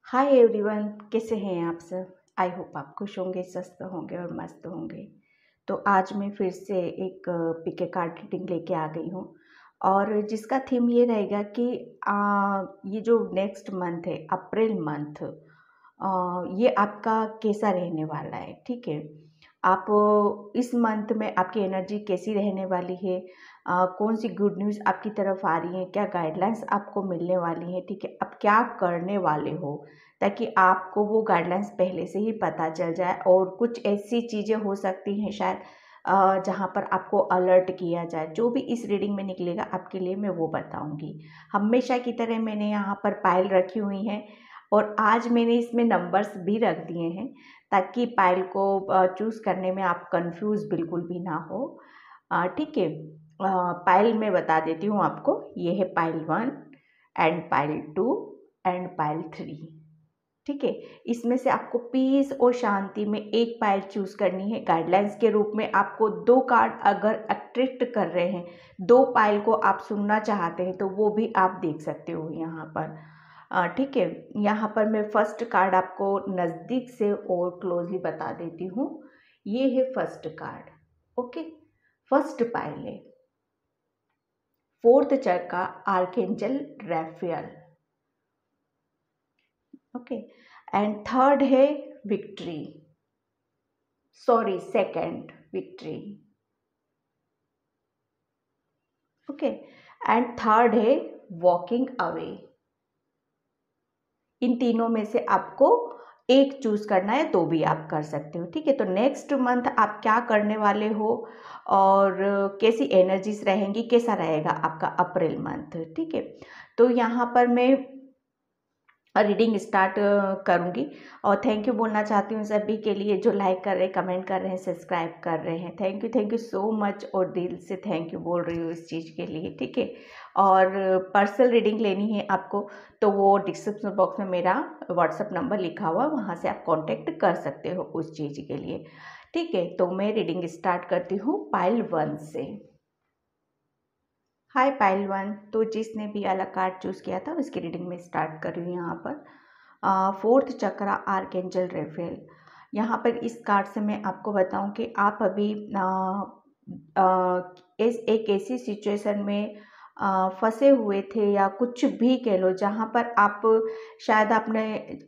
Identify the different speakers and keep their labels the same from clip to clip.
Speaker 1: Hi everyone, कैसे हैं आप सब। आई होप आप खुश होंगे, स्वस्थ होंगे और मस्त होंगे। तो आज मैं फिर से एक पिके कार्ड रीडिंग लेके आ गई हूँ और जिसका थीम ये रहेगा कि ये जो नेक्स्ट मंथ है, अप्रैल मंथ, ये आपका कैसा रहने वाला है। ठीक है, आप इस मंथ में आपकी एनर्जी कैसी रहने वाली है, कौन सी गुड न्यूज़ आपकी तरफ आ रही है, क्या गाइडलाइंस आपको मिलने वाली है। ठीक है, आप क्या करने वाले हो, ताकि आपको वो गाइडलाइंस पहले से ही पता चल जाए। और कुछ ऐसी चीज़ें हो सकती हैं शायद जहाँ पर आपको अलर्ट किया जाए। जो भी इस रीडिंग में निकलेगा आपके लिए मैं वो बताऊंगी। हमेशा की तरह मैंने यहाँ पर पायल रखी हुई हैं और आज मैंने इसमें नंबर्स भी रख दिए हैं ताकि पायल को चूज़ करने में आप कंफ्यूज बिल्कुल भी ना हो। ठीक है, पायल मैं बता देती हूँ आपको। ये है पायल 1 एंड पायल 2 एंड पायल 3। ठीक है, इसमें से आपको पीस और शांति में एक पायल चूज करनी है। गाइडलाइंस के रूप में आपको 2 कार्ड अगर अट्रैक्ट कर रहे हैं, 2 पायल को आप सुनना चाहते हैं तो वो भी आप देख सकते हो यहाँ पर। ठीक है, यहाँ पर मैं फर्स्ट कार्ड आपको नज़दीक से और क्लोजली बता देती हूँ। ये है first card. Okay, first pile है fourth chakra, archangel Raphael. Okay, and third है victory, sorry second victory. Okay, and third है वॉकिंग अवे। इन तीनों में से आपको एक चूज करना है तो भी आप कर सकते हो। ठीक है, तो नेक्स्ट मंथ आप क्या करने वाले हो और कैसी एनर्जीज रहेंगी, कैसा रहेगा आपका अप्रैल मंथ। ठीक है, तो यहाँ पर मैं रीडिंग स्टार्ट करूँगी और थैंक यू बोलना चाहती हूँ सभी के लिए जो लाइक कर रहे हैं, कमेंट कर रहे हैं, सब्सक्राइब कर रहे हैं। थैंक यू सो मच और दिल से थैंक यू बोल रही हूँ इस चीज़ के लिए। ठीक है, और पर्सनल रीडिंग लेनी है आपको तो वो डिस्क्रिप्शन बॉक्स में मेरा व्हाट्सअप नंबर लिखा हुआ, वहाँ से आप कॉन्टेक्ट कर सकते हो उस चीज़ के लिए। ठीक है, तो मैं रीडिंग स्टार्ट करती हूँ पाइल 1 से। हाय पाइल 1, तो जिसने भी अलग कार्ड चूज़ किया था उसकी रीडिंग में स्टार्ट कर रही हूँ। यहाँ पर फोर्थ चक्र, आर्कएंजल राफेल। यहाँ पर इस कार्ड से मैं आपको बताऊं कि आप अभी एक ऐसी सिचुएशन में फंसे हुए थे या कुछ भी कह लो, जहाँ पर आप शायद आपने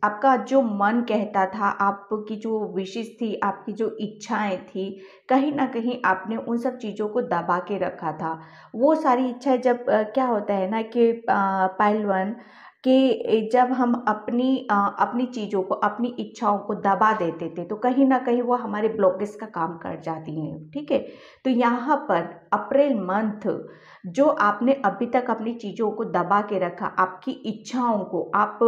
Speaker 1: आपका जो मन कहता था, आपकी जो विशेष थी, आपकी जो इच्छाएं थी, कहीं ना कहीं आपने उन सब चीज़ों को दबा के रखा था। वो सारी इच्छाएं जब क्या होता है ना कि पाइल 1 कि जब हम अपनी चीज़ों को, अपनी इच्छाओं को दबा देते थे तो कहीं ना कहीं वो हमारे ब्लॉकेज का काम कर जाती हैं। ठीक है, तो यहाँ पर अप्रैल मंथ जो आपने अभी तक अपनी चीज़ों को दबा के रखा, आपकी इच्छाओं को आप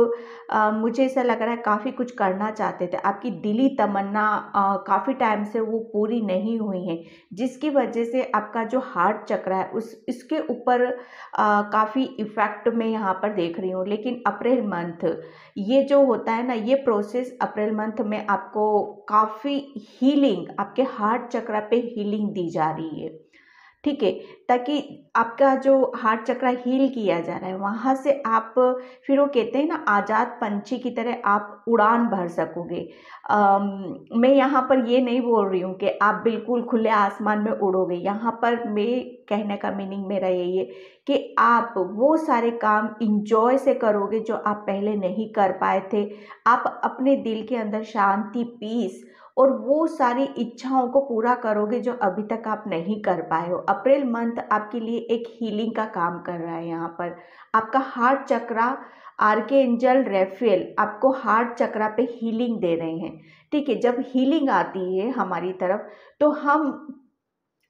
Speaker 1: मुझे ऐसा लग रहा है काफ़ी कुछ करना चाहते थे, आपकी दिली तमन्ना काफ़ी टाइम से वो पूरी नहीं हुई है, जिसकी वजह से आपका जो हार्ट चक्र है इसके ऊपर काफ़ी इफ़ेक्ट मैं यहाँ पर देख रही हूँ। लेकिन अप्रैल मंथ ये जो होता है ना, ये प्रोसेस अप्रैल मंथ में आपको काफ़ी हीलिंग, आपके हार्ट चक्र पे हीलिंग दी जा रही है। ठीक है, ताकि आपका जो हार्ट चक्र हील किया जा रहा है वहाँ से आप फिर वो कहते हैं ना, आज़ाद पंछी की तरह आप उड़ान भर सकोगे। मैं यहाँ पर ये नहीं बोल रही हूँ कि आप बिल्कुल खुले आसमान में उड़ोगे। यहाँ पर मैं कहने का मीनिंग मेरा यही है कि आप वो सारे काम इंजॉय से करोगे जो आप पहले नहीं कर पाए थे। आप अपने दिल के अंदर शांति, पीस और वो सारी इच्छाओं को पूरा करोगे जो अभी तक आप नहीं कर पाए हो। अप्रैल मंथ आपके लिए एक हीलिंग का काम कर रहा है। यहाँ पर आपका हार्ट चक्र, आर्कएंजल राफेल आपको हार्ट चक्र पे हीलिंग दे रहे हैं। ठीक है, जब हीलिंग आती है हमारी तरफ तो हम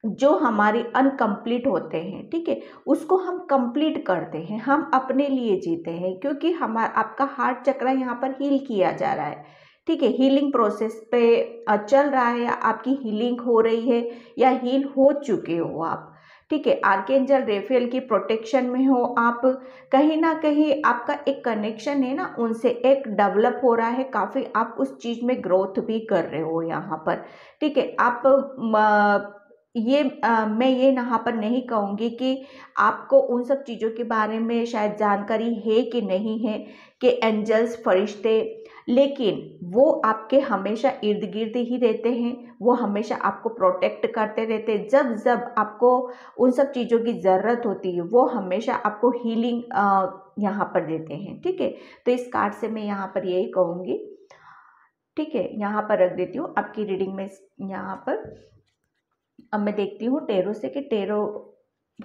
Speaker 1: जो हमारे अनकम्प्लीट होते हैं, ठीक है, उसको हम कंप्लीट करते हैं, हम अपने लिए जीते हैं, क्योंकि हमारा आपका हार्ट चक्र यहाँ पर हील किया जा रहा है। ठीक है, हीलिंग प्रोसेस पे चल रहा है, आपकी हीलिंग हो रही है या हील हो चुके हो आप। ठीक है, आर्कएंजल राफेल की प्रोटेक्शन में हो आप, कहीं ना कहीं आपका एक कनेक्शन है ना उनसे, एक डेवलप हो रहा है काफ़ी, आप उस चीज़ में ग्रोथ भी कर रहे हो यहाँ पर। ठीक है, आप मैं ये यहाँ पर नहीं कहूँगी कि आपको उन सब चीज़ों के बारे में शायद जानकारी है कि नहीं है कि एंजल्स फरिश्ते, लेकिन वो आपके हमेशा इर्द गिर्द ही रहते हैं। वो हमेशा आपको प्रोटेक्ट करते रहते हैं। जब जब आपको उन सब चीज़ों की ज़रूरत होती है वो हमेशा आपको हीलिंग यहाँ पर देते हैं। ठीक है, तो इस कार्ड से मैं यहाँ पर यही कहूँगी। ठीक है, यहाँ पर रख देती हूँ आपकी रीडिंग में। यहाँ पर अब मैं देखती हूँ टेरो से कि टेरो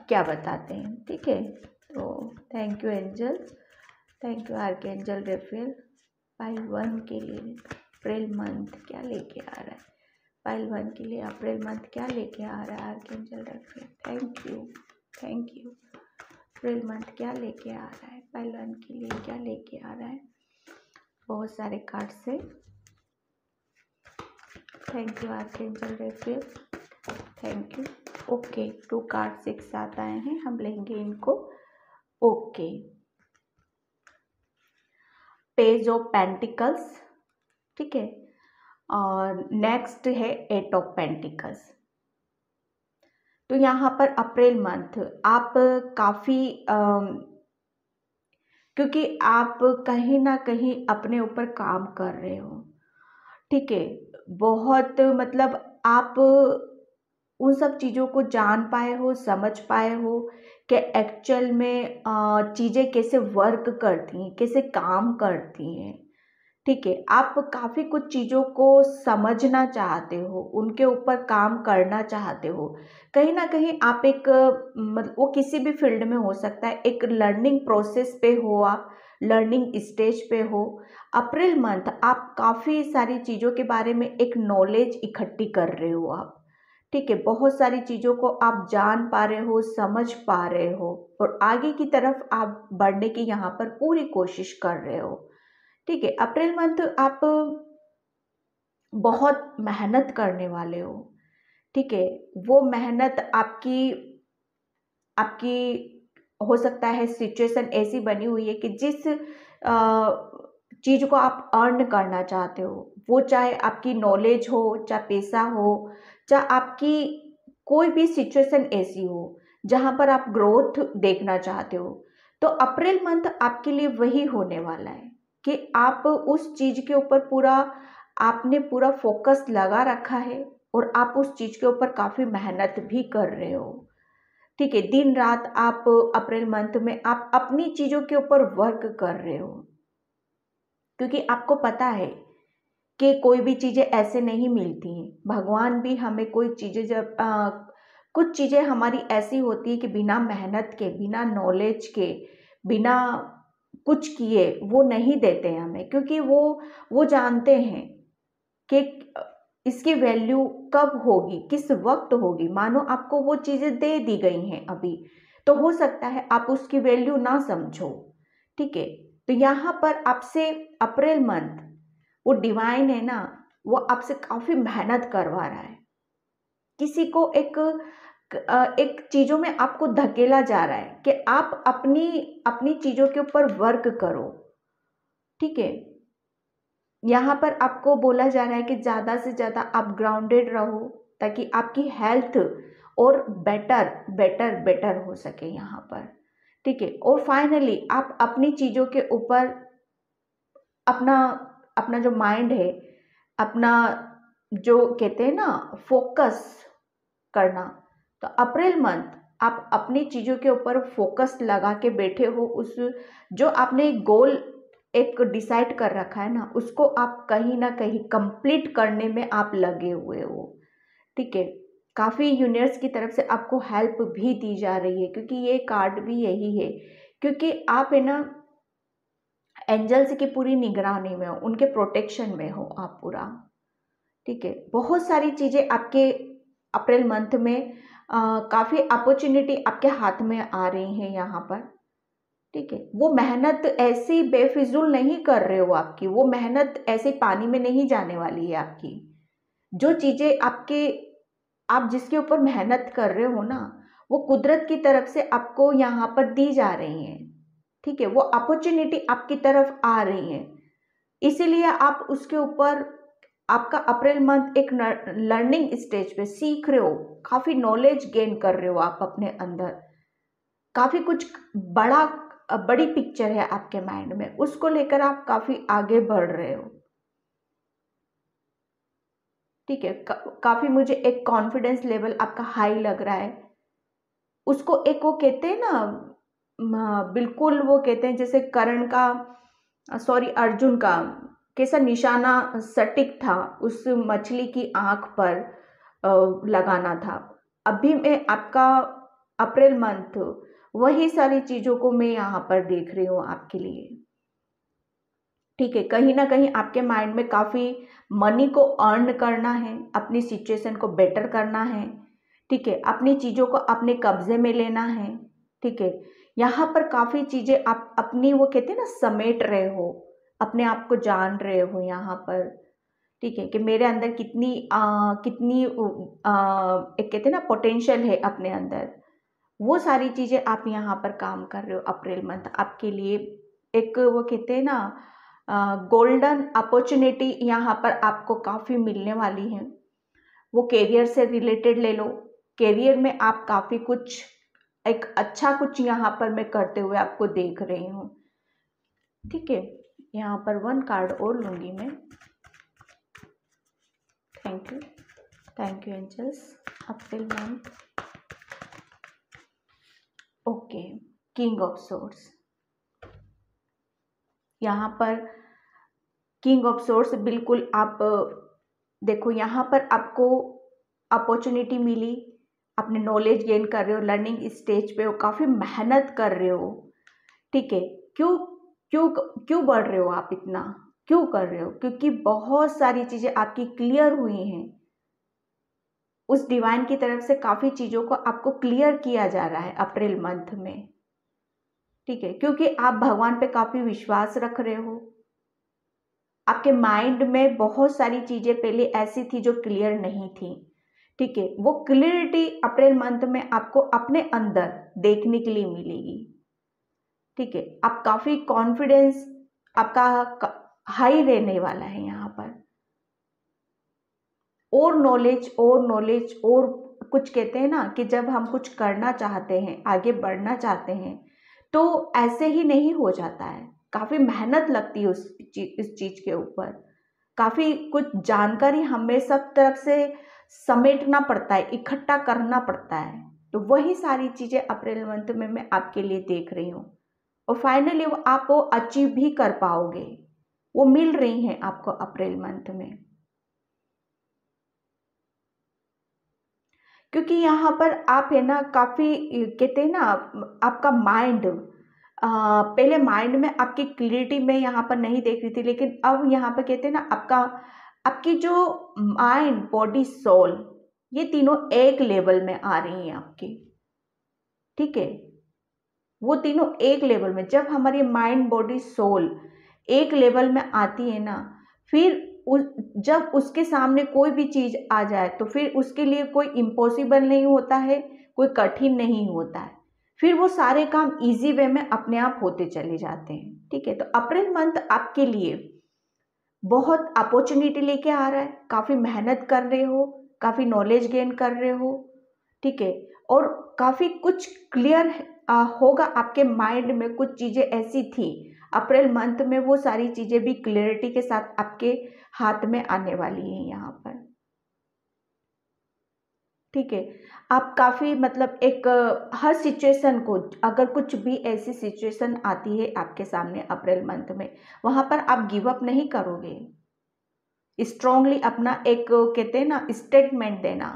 Speaker 1: क्या बताते हैं। ठीक है, तो thank you angel, thank you archangel रेफेल। Pile 1 के लिए अप्रैल मंथ क्या लेके आ रहा है, पाइल 1 के लिए अप्रैल मंथ क्या लेके आ रहा है archangel रेफेल। Thank you, thank you. April month क्या लेके आ रहा है, पाइल 1 के लिए क्या लेके आ रहा है। बहुत सारे कार्ड से thank you archangel रेफेल, thank you. Okay, 2 cards एक साथ आए हैं, हम लेंगे इनको। Okay, page of pentacles. ठीक है, और नेक्स्ट है 8 ऑफ पेंटिकल्स। तो यहाँ पर अप्रैल मंथ आप काफ़ी क्योंकि आप कहीं ना कहीं अपने ऊपर काम कर रहे हो। ठीक है, बहुत मतलब आप उन सब चीज़ों को जान पाए हो, समझ पाए हो कि एक्चुअल में चीज़ें कैसे वर्क करती हैं, कैसे काम करती हैं। ठीक है, आप काफ़ी कुछ चीज़ों को समझना चाहते हो, उनके ऊपर काम करना चाहते हो। कहीं ना कहीं आप एक मतलब वो किसी भी फील्ड में हो सकता है, एक लर्निंग प्रोसेस पे हो, आप लर्निंग स्टेज पे हो। अप्रैल मंथ आप काफ़ी सारी चीज़ों के बारे में एक नॉलेज इकट्ठी कर रहे हो आप। ठीक है, बहुत सारी चीज़ों को आप जान पा रहे हो, समझ पा रहे हो, और आगे की तरफ आप बढ़ने की यहाँ पर पूरी कोशिश कर रहे हो। ठीक है, अप्रैल मंथ आप बहुत मेहनत करने वाले हो। ठीक है, वो मेहनत आपकी आपकी हो सकता है सिचुएशन ऐसी बनी हुई है कि जिस चीज़ को आप अर्न करना चाहते हो, वो चाहे आपकी नॉलेज हो, चाहे पैसा हो, चाहे आपकी कोई भी सिचुएशन ऐसी हो जहाँ पर आप ग्रोथ देखना चाहते हो, तो अप्रैल मंथ आपके लिए वही होने वाला है कि आप उस चीज़ के ऊपर आपने पूरा फोकस लगा रखा है और आप उस चीज़ के ऊपर काफ़ी मेहनत भी कर रहे हो। ठीक है, दिन रात आप अप्रैल मंथ में आप अपनी चीज़ों के ऊपर वर्क कर रहे हो, क्योंकि आपको पता है कि कोई भी चीज़ें ऐसे नहीं मिलती हैं। भगवान भी हमें कोई चीज़ें जब कुछ चीज़ें हमारी ऐसी होती है कि बिना मेहनत के, बिना नॉलेज के, बिना कुछ किए वो नहीं देते हैं हमें, क्योंकि वो जानते हैं कि इसकी वैल्यू कब होगी, किस वक्त होगी। मानो आपको वो चीज़ें दे दी गई हैं अभी, तो हो सकता है आप उसकी वैल्यू ना समझो। ठीक है, तो यहाँ पर आपसे अप्रैल मंथ वो डिवाइन है ना, वो आपसे काफ़ी मेहनत करवा रहा है। किसी को एक चीज़ों में आपको धकेला जा रहा है कि आप अपनी अपनी चीज़ों के ऊपर वर्क करो। ठीक है, यहाँ पर आपको बोला जा रहा है कि ज़्यादा से ज़्यादा आप ग्राउंडेड रहो, ताकि आपकी हेल्थ और बेटर बेटर बेटर हो सके यहाँ पर। ठीक है, और फाइनली आप अपनी चीज़ों के ऊपर अपना अपना जो माइंड है, अपना जो कहते हैं ना फोकस करना, तो अप्रैल मंथ आप अपनी चीज़ों के ऊपर फोकस लगा के बैठे हो। उस जो आपने गोल एक डिसाइड कर रखा है ना, उसको आप कहीं ना कहीं कंप्लीट करने में आप लगे हुए हो। ठीक है, काफ़ी यूनिवर्स की तरफ से आपको हेल्प भी दी जा रही है, क्योंकि ये कार्ड भी यही है, क्योंकि आप है ना एंजल्स की पूरी निगरानी में हो, उनके प्रोटेक्शन में हो आप पूरा। ठीक है, बहुत सारी चीज़ें आपके अप्रैल मंथ में काफ़ी अपॉर्चुनिटी आपके हाथ में आ रही हैं यहाँ पर। ठीक है, वो मेहनत ऐसी बेफिजूल नहीं कर रहे हो आपकी, वो मेहनत ऐसे पानी में नहीं जाने वाली है आपकी। जो चीज़ें आप जिसके ऊपर मेहनत कर रहे हो ना, वो कुदरत की तरफ से आपको यहाँ पर दी जा रही हैं। ठीक है, वो अपॉर्चुनिटी आपकी तरफ आ रही है, इसीलिए आप उसके ऊपर आपका अप्रैल मंथ एक लर्निंग स्टेज पे, सीख रहे हो, काफ़ी नॉलेज गेन कर रहे हो आप अपने अंदर, काफ़ी कुछ बड़ी पिक्चर है आपके माइंड में, उसको लेकर आप काफ़ी आगे बढ़ रहे हो। ठीक है, काफ़ी मुझे एक कॉन्फिडेंस लेवल आपका हाई लग रहा है। उसको एक वो कहते हैं ना, बिल्कुल वो कहते हैं जैसे कर्ण का, सॉरी अर्जुन का कैसा निशाना सटीक था उस मछली की आंख पर लगाना था। अभी मैं आपका अप्रैल मंथ वही सारी चीज़ों को मैं यहाँ पर देख रही हूँ आपके लिए। ठीक है, कहीं ना कहीं आपके माइंड में काफ़ी मनी को अर्न करना है, अपनी सिचुएशन को बेटर करना है। ठीक है, अपनी चीज़ों को अपने कब्जे में लेना है। ठीक है, यहाँ पर काफ़ी चीज़ें आप अपनी वो कहते हैं ना समेट रहे हो, अपने आप को जान रहे हो यहाँ पर। ठीक है, कि मेरे अंदर कितनी एक कहते हैं ना पोटेंशियल है अपने अंदर, वो सारी चीज़ें आप यहाँ पर काम कर रहे हो। अप्रैल मंथ आपके लिए एक वो कहते हैं ना गोल्डन अपॉर्चुनिटी यहाँ पर आपको काफ़ी मिलने वाली है। वो कैरियर से रिलेटेड ले लो, कैरियर में आप काफ़ी कुछ एक अच्छा कुछ यहाँ पर मैं करते हुए आपको देख रही हूँ। ठीक है, यहाँ पर 1 कार्ड और लूँगी मैं। Thank you angels. April month, okay, king of swords. यहाँ पर किंग ऑफ सोर्ड्स, बिल्कुल आप देखो यहाँ पर आपको अपॉर्चुनिटी मिली, अपने नॉलेज गेन कर रहे हो, लर्निंग स्टेज पे हो, काफ़ी मेहनत कर रहे हो। ठीक है, क्यों क्यों क्यों बढ़ रहे हो आप, इतना क्यों कर रहे हो? क्योंकि बहुत सारी चीज़ें आपकी क्लियर हुई हैं, उस डिवाइन की तरफ से काफ़ी चीज़ों को आपको क्लियर किया जा रहा है अप्रैल मंथ में। ठीक है, क्योंकि आप भगवान पे काफ़ी विश्वास रख रहे हो। आपके माइंड में बहुत सारी चीज़ें पहले ऐसी थी जो क्लियर नहीं थी। ठीक है, वो क्लियरिटी अप्रैल मंथ में आपको अपने अंदर देखने के लिए मिलेगी। ठीक है, आप काफ़ी कॉन्फिडेंस आपका हाई रहने वाला है यहाँ पर। और नॉलेज और कुछ कहते हैं ना कि जब हम कुछ करना चाहते हैं, आगे बढ़ना चाहते हैं, तो ऐसे ही नहीं हो जाता है, काफ़ी मेहनत लगती है इस चीज़ के ऊपर। काफ़ी कुछ जानकारी हमें सब तरफ से समेटना पड़ता है, इकट्ठा करना पड़ता है। तो वही सारी चीज़ें अप्रैल मंथ में मैं आपके लिए देख रही हूँ, और फाइनली आप वो अचीव भी कर पाओगे, वो मिल रही हैं आपको अप्रैल मंथ में। क्योंकि यहाँ पर आप है ना काफ़ी कहते हैं ना, आपका माइंड पहले माइंड में आपकी क्लियरिटी में यहाँ पर नहीं देख रही थी, लेकिन अब यहाँ पर कहते हैं ना आपकी जो माइंड बॉडी सोल, ये तीनों एक लेवल में आ रही हैं आपकी। ठीक है, वो तीनों एक लेवल में, जब हमारी माइंड बॉडी सोल एक लेवल में आती है ना, फिर जब उसके सामने कोई भी चीज़ आ जाए तो फिर उसके लिए कोई इम्पॉसिबल नहीं होता है, कोई कठिन नहीं होता है, फिर वो सारे काम इजी वे में अपने आप होते चले जाते हैं। ठीक है, तो अप्रैल मंथ आपके लिए बहुत अपॉर्चुनिटी लेके आ रहा है, काफ़ी मेहनत कर रहे हो, काफ़ी नॉलेज गेन कर रहे हो। ठीक है, और काफ़ी कुछ क्लियर होगा आपके माइंड में, कुछ चीज़ें ऐसी थी अप्रैल मंथ में, वो सारी चीज़ें भी क्लियरिटी के साथ आपके हाथ में आने वाली हैं यहाँ पर। ठीक है, आप काफ़ी मतलब एक हर सिचुएशन को, अगर कुछ भी ऐसी सिचुएशन आती है आपके सामने अप्रैल मंथ में, वहाँ पर आप गिव अप नहीं करोगे, स्ट्रांगली अपना एक कहते हैं ना स्टेटमेंट देना,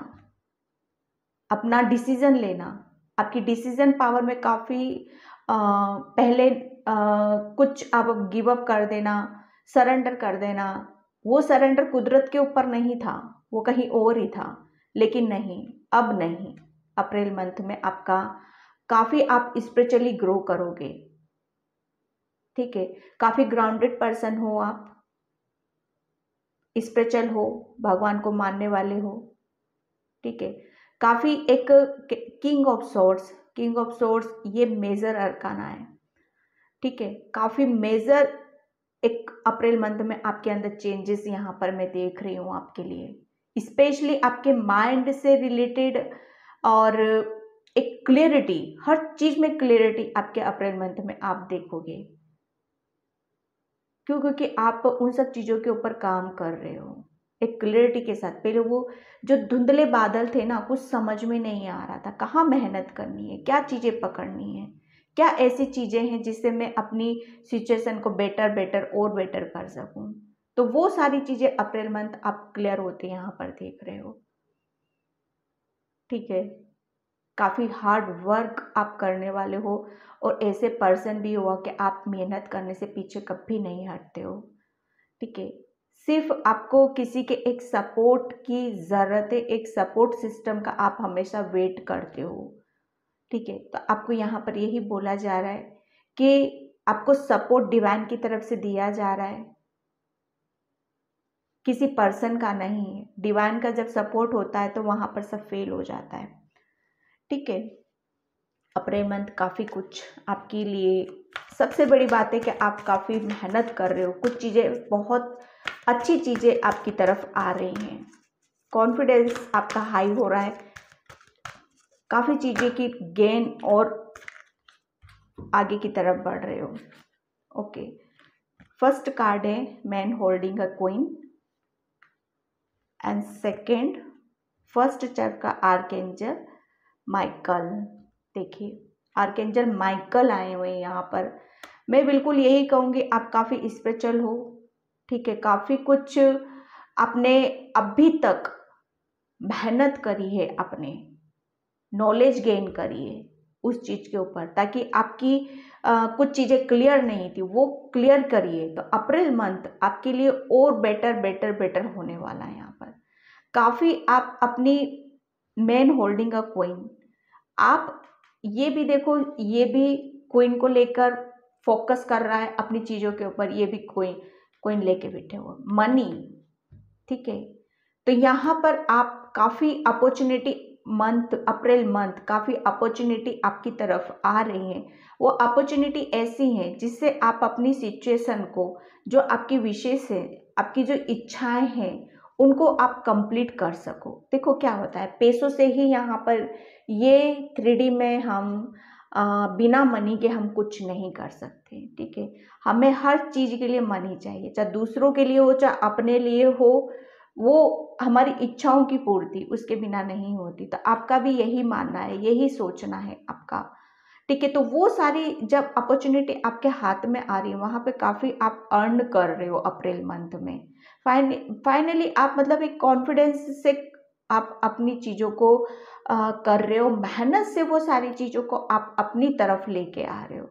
Speaker 1: अपना डिसीजन लेना। आपकी डिसीजन पावर में काफ़ी पहले कुछ आप गिव अप कर देना, सरेंडर कर देना। वो सरेंडर कुदरत के ऊपर नहीं था, वो कहीं और ही था, लेकिन नहीं, अब नहीं। अप्रैल मंथ में आपका काफ़ी आप स्पिरिचुअली ग्रो करोगे। ठीक है, काफ़ी ग्राउंडेड पर्सन हो आप, स्पिरिचुअल हो, भगवान को मानने वाले हो। ठीक है, काफ़ी एक किंग ऑफ सोर्ड्स ये मेजर अरकाना है। ठीक है, काफ़ी मेजर एक अप्रैल मंथ में आपके अंदर चेंजेस यहाँ पर मैं देख रही हूँ आपके लिए, स्पेशली आपके माइंड से रिलेटेड, और एक क्लियरिटी, हर चीज में क्लियरिटी आपके अप्रैल मंथ में आप देखोगे। क्यों? क्योंकि आप उन सब चीजों के ऊपर काम कर रहे हो एक क्लियरिटी के साथ। पहले वो जो धुंधले बादल थे ना, कुछ समझ में नहीं आ रहा था, कहाँ मेहनत करनी है, क्या चीजें पकड़नी है, क्या ऐसी चीजें हैं जिससे मैं अपनी सिचुएशन को बेटर बेटर और बेटर कर सकूं। तो वो सारी चीजें अप्रैल मंथ आप क्लियर होते यहाँ पर देख रहे हो। ठीक है, काफी हार्ड वर्क आप करने वाले हो, और ऐसे पर्सन भी हो कि आप मेहनत करने से पीछे कभी नहीं हटते हो। ठीक है, सिर्फ आपको किसी के एक सपोर्ट की ज़रूरत है, एक सपोर्ट सिस्टम का आप हमेशा वेट करते हो। ठीक है, तो आपको यहाँ पर यही बोला जा रहा है कि आपको सपोर्ट डिवाइन की तरफ से दिया जा रहा है, किसी पर्सन का नहीं है। डिवाइन का जब सपोर्ट होता है तो वहाँ पर सब फेल हो जाता है। ठीक है, अप्रैल मंथ काफ़ी कुछ आपके लिए, सबसे बड़ी बात है कि आप काफ़ी मेहनत कर रहे हो, कुछ चीज़ें, बहुत अच्छी चीज़ें आपकी तरफ आ रही हैं, कॉन्फिडेंस आपका हाई हो रहा है, काफ़ी चीज़ें की गेन और आगे की तरफ बढ़ रहे हो। ओके, फर्स्ट कार्ड है man holding a queen, and second first चक्र का आर्कएंजल माइकल। देखिए, आर्कएंजल माइकल आए हुए हैं यहाँ पर। मैं बिल्कुल यही कहूँगी, आप काफ़ी स्पिरिचुअल हो। ठीक है, काफ़ी कुछ आपने अभी तक मेहनत करी है, अपने नॉलेज गेन करी है उस चीज़ के ऊपर, ताकि आपकी कुछ चीज़ें क्लियर नहीं थी वो क्लियर करिए। तो अप्रैल मंथ आपके लिए और बेटर बेटर बेटर होने वाला है। यहाँ पर काफ़ी आप अपनी मैन होल्डिंग अ क्वीन, आप ये भी देखो, ये भी क्वीन को लेकर फोकस कर रहा है अपनी चीज़ों के ऊपर, ये भी क्वीन क्वीन लेके बैठे हुए मनी। ठीक है, तो यहाँ पर आप काफ़ी अपॉर्चुनिटी, मंथ अप्रैल मंथ काफ़ी अपॉर्चुनिटी आपकी तरफ आ रही हैं। वो अपॉर्चुनिटी ऐसी हैं जिससे आप अपनी सिचुएशन को, जो आपकी विशेष है, आपकी जो इच्छाएं हैं, उनको आप कंप्लीट कर सको। देखो क्या होता है, पैसों से ही यहाँ पर ये 3D में हम बिना मनी के हम कुछ नहीं कर सकते। ठीक है, हमें हर चीज़ के लिए मनी चाहिए, चाहे दूसरों के लिए हो चाहे अपने लिए हो, वो हमारी इच्छाओं की पूर्ति उसके बिना नहीं होती। तो आपका भी यही मानना है, यही सोचना है आपका। ठीक है, तो वो सारी जब अपॉर्चुनिटी आपके हाथ में आ रही है, वहाँ पे काफ़ी आप अर्न कर रहे हो अप्रैल मंथ में। फाइनली आप मतलब एक कॉन्फिडेंस से आप अपनी चीज़ों को कर रहे हो, मेहनत से वो सारी चीज़ों को आप अपनी तरफ लेके आ रहे हो।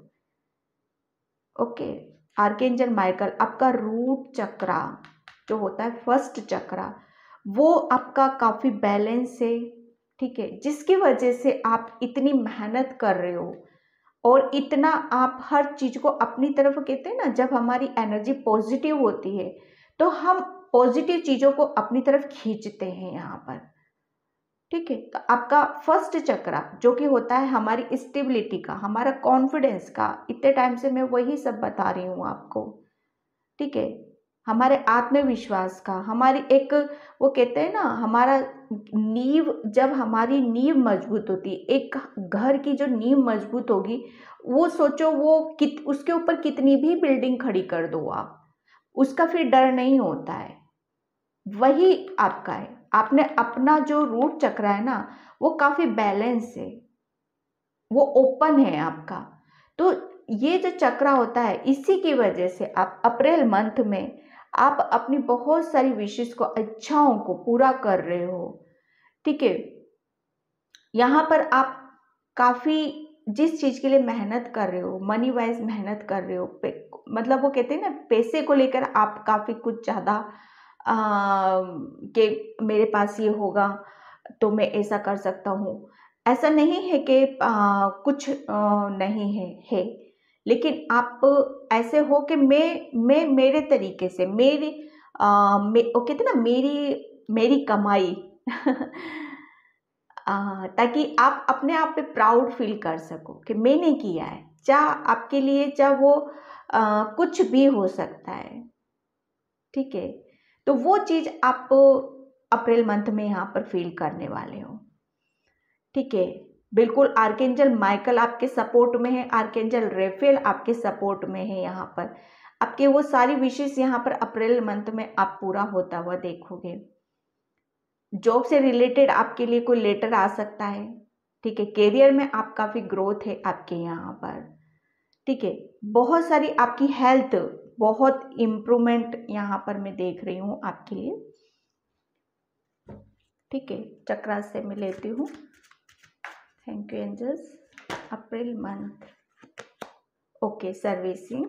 Speaker 1: ओके, आर्कएंजल माइकल आपका रूट चक्रा जो होता है, फर्स्ट चक्रा, वो आपका काफ़ी बैलेंस है। ठीक है, जिसकी वजह से आप इतनी मेहनत कर रहे हो, और इतना आप हर चीज़ को अपनी तरफ, कहते हैं ना, जब हमारी एनर्जी पॉजिटिव होती है तो हम पॉजिटिव चीज़ों को अपनी तरफ खींचते हैं यहाँ पर। ठीक है, तो आपका फर्स्ट चक्रा जो कि होता है हमारी स्टेबिलिटी का, हमारा कॉन्फिडेंस का, इतने टाइम से मैं वही सब बता रही हूँ आपको। ठीक है, हमारे आत्मविश्वास का, हमारी एक, वो कहते हैं ना, हमारा नींव, जब हमारी नींव मजबूत होती है, एक घर की जो नींव मजबूत होगी, वो सोचो वो उसके ऊपर कितनी भी बिल्डिंग खड़ी कर दो आप, उसका फिर डर नहीं होता है। वही आपका है, आपने अपना जो रूट चक्र है ना, वो काफी बैलेंस है, वो ओपन है आपका। तो ये जो चक्रा होता है, इसी की वजह से आप अप्रैल मंथ में आप अपनी बहुत सारी विशेष को, इच्छाओं को पूरा कर रहे हो। ठीक है, यहाँ पर आप काफ़ी जिस चीज़ के लिए मेहनत कर रहे हो, मनी वाइज मेहनत कर रहे हो, मतलब वो कहते हैं ना, पैसे को लेकर आप काफ़ी कुछ ज़्यादा कि मेरे पास ये होगा तो मैं ऐसा कर सकता हूँ। ऐसा नहीं है कि कुछ नहीं है, लेकिन आप ऐसे हो कि मैं मेरे तरीके से, वो कहते हैं ना, मेरी मेरी कमाई ताकि आप अपने आप पे प्राउड फील कर सको कि मैंने किया है। चाहे आपके लिए, चाहे वो कुछ भी हो सकता है, ठीक है। तो वो चीज़ आप अप्रैल मंथ में यहाँ पर फील करने वाले हो, ठीक है। बिल्कुल आर्कएंजल माइकल आपके सपोर्ट में है, आर्कएंजल रेफेल आपके सपोर्ट में है। यहाँ पर आपके वो सारी विशेष यहाँ पर अप्रैल मंथ में आप पूरा होता हुआ देखोगे। जॉब से रिलेटेड आपके लिए कोई लेटर आ सकता है, ठीक है। करियर में आप काफ़ी ग्रोथ है आपके यहाँ पर, ठीक है। बहुत सारी आपकी हेल्थ बहुत इम्प्रूवमेंट यहाँ पर मैं देख रही हूँ आपके लिए, ठीक है। चक्रा से मैं लेती हूँ। Thank you angels. April month, okay, servicing,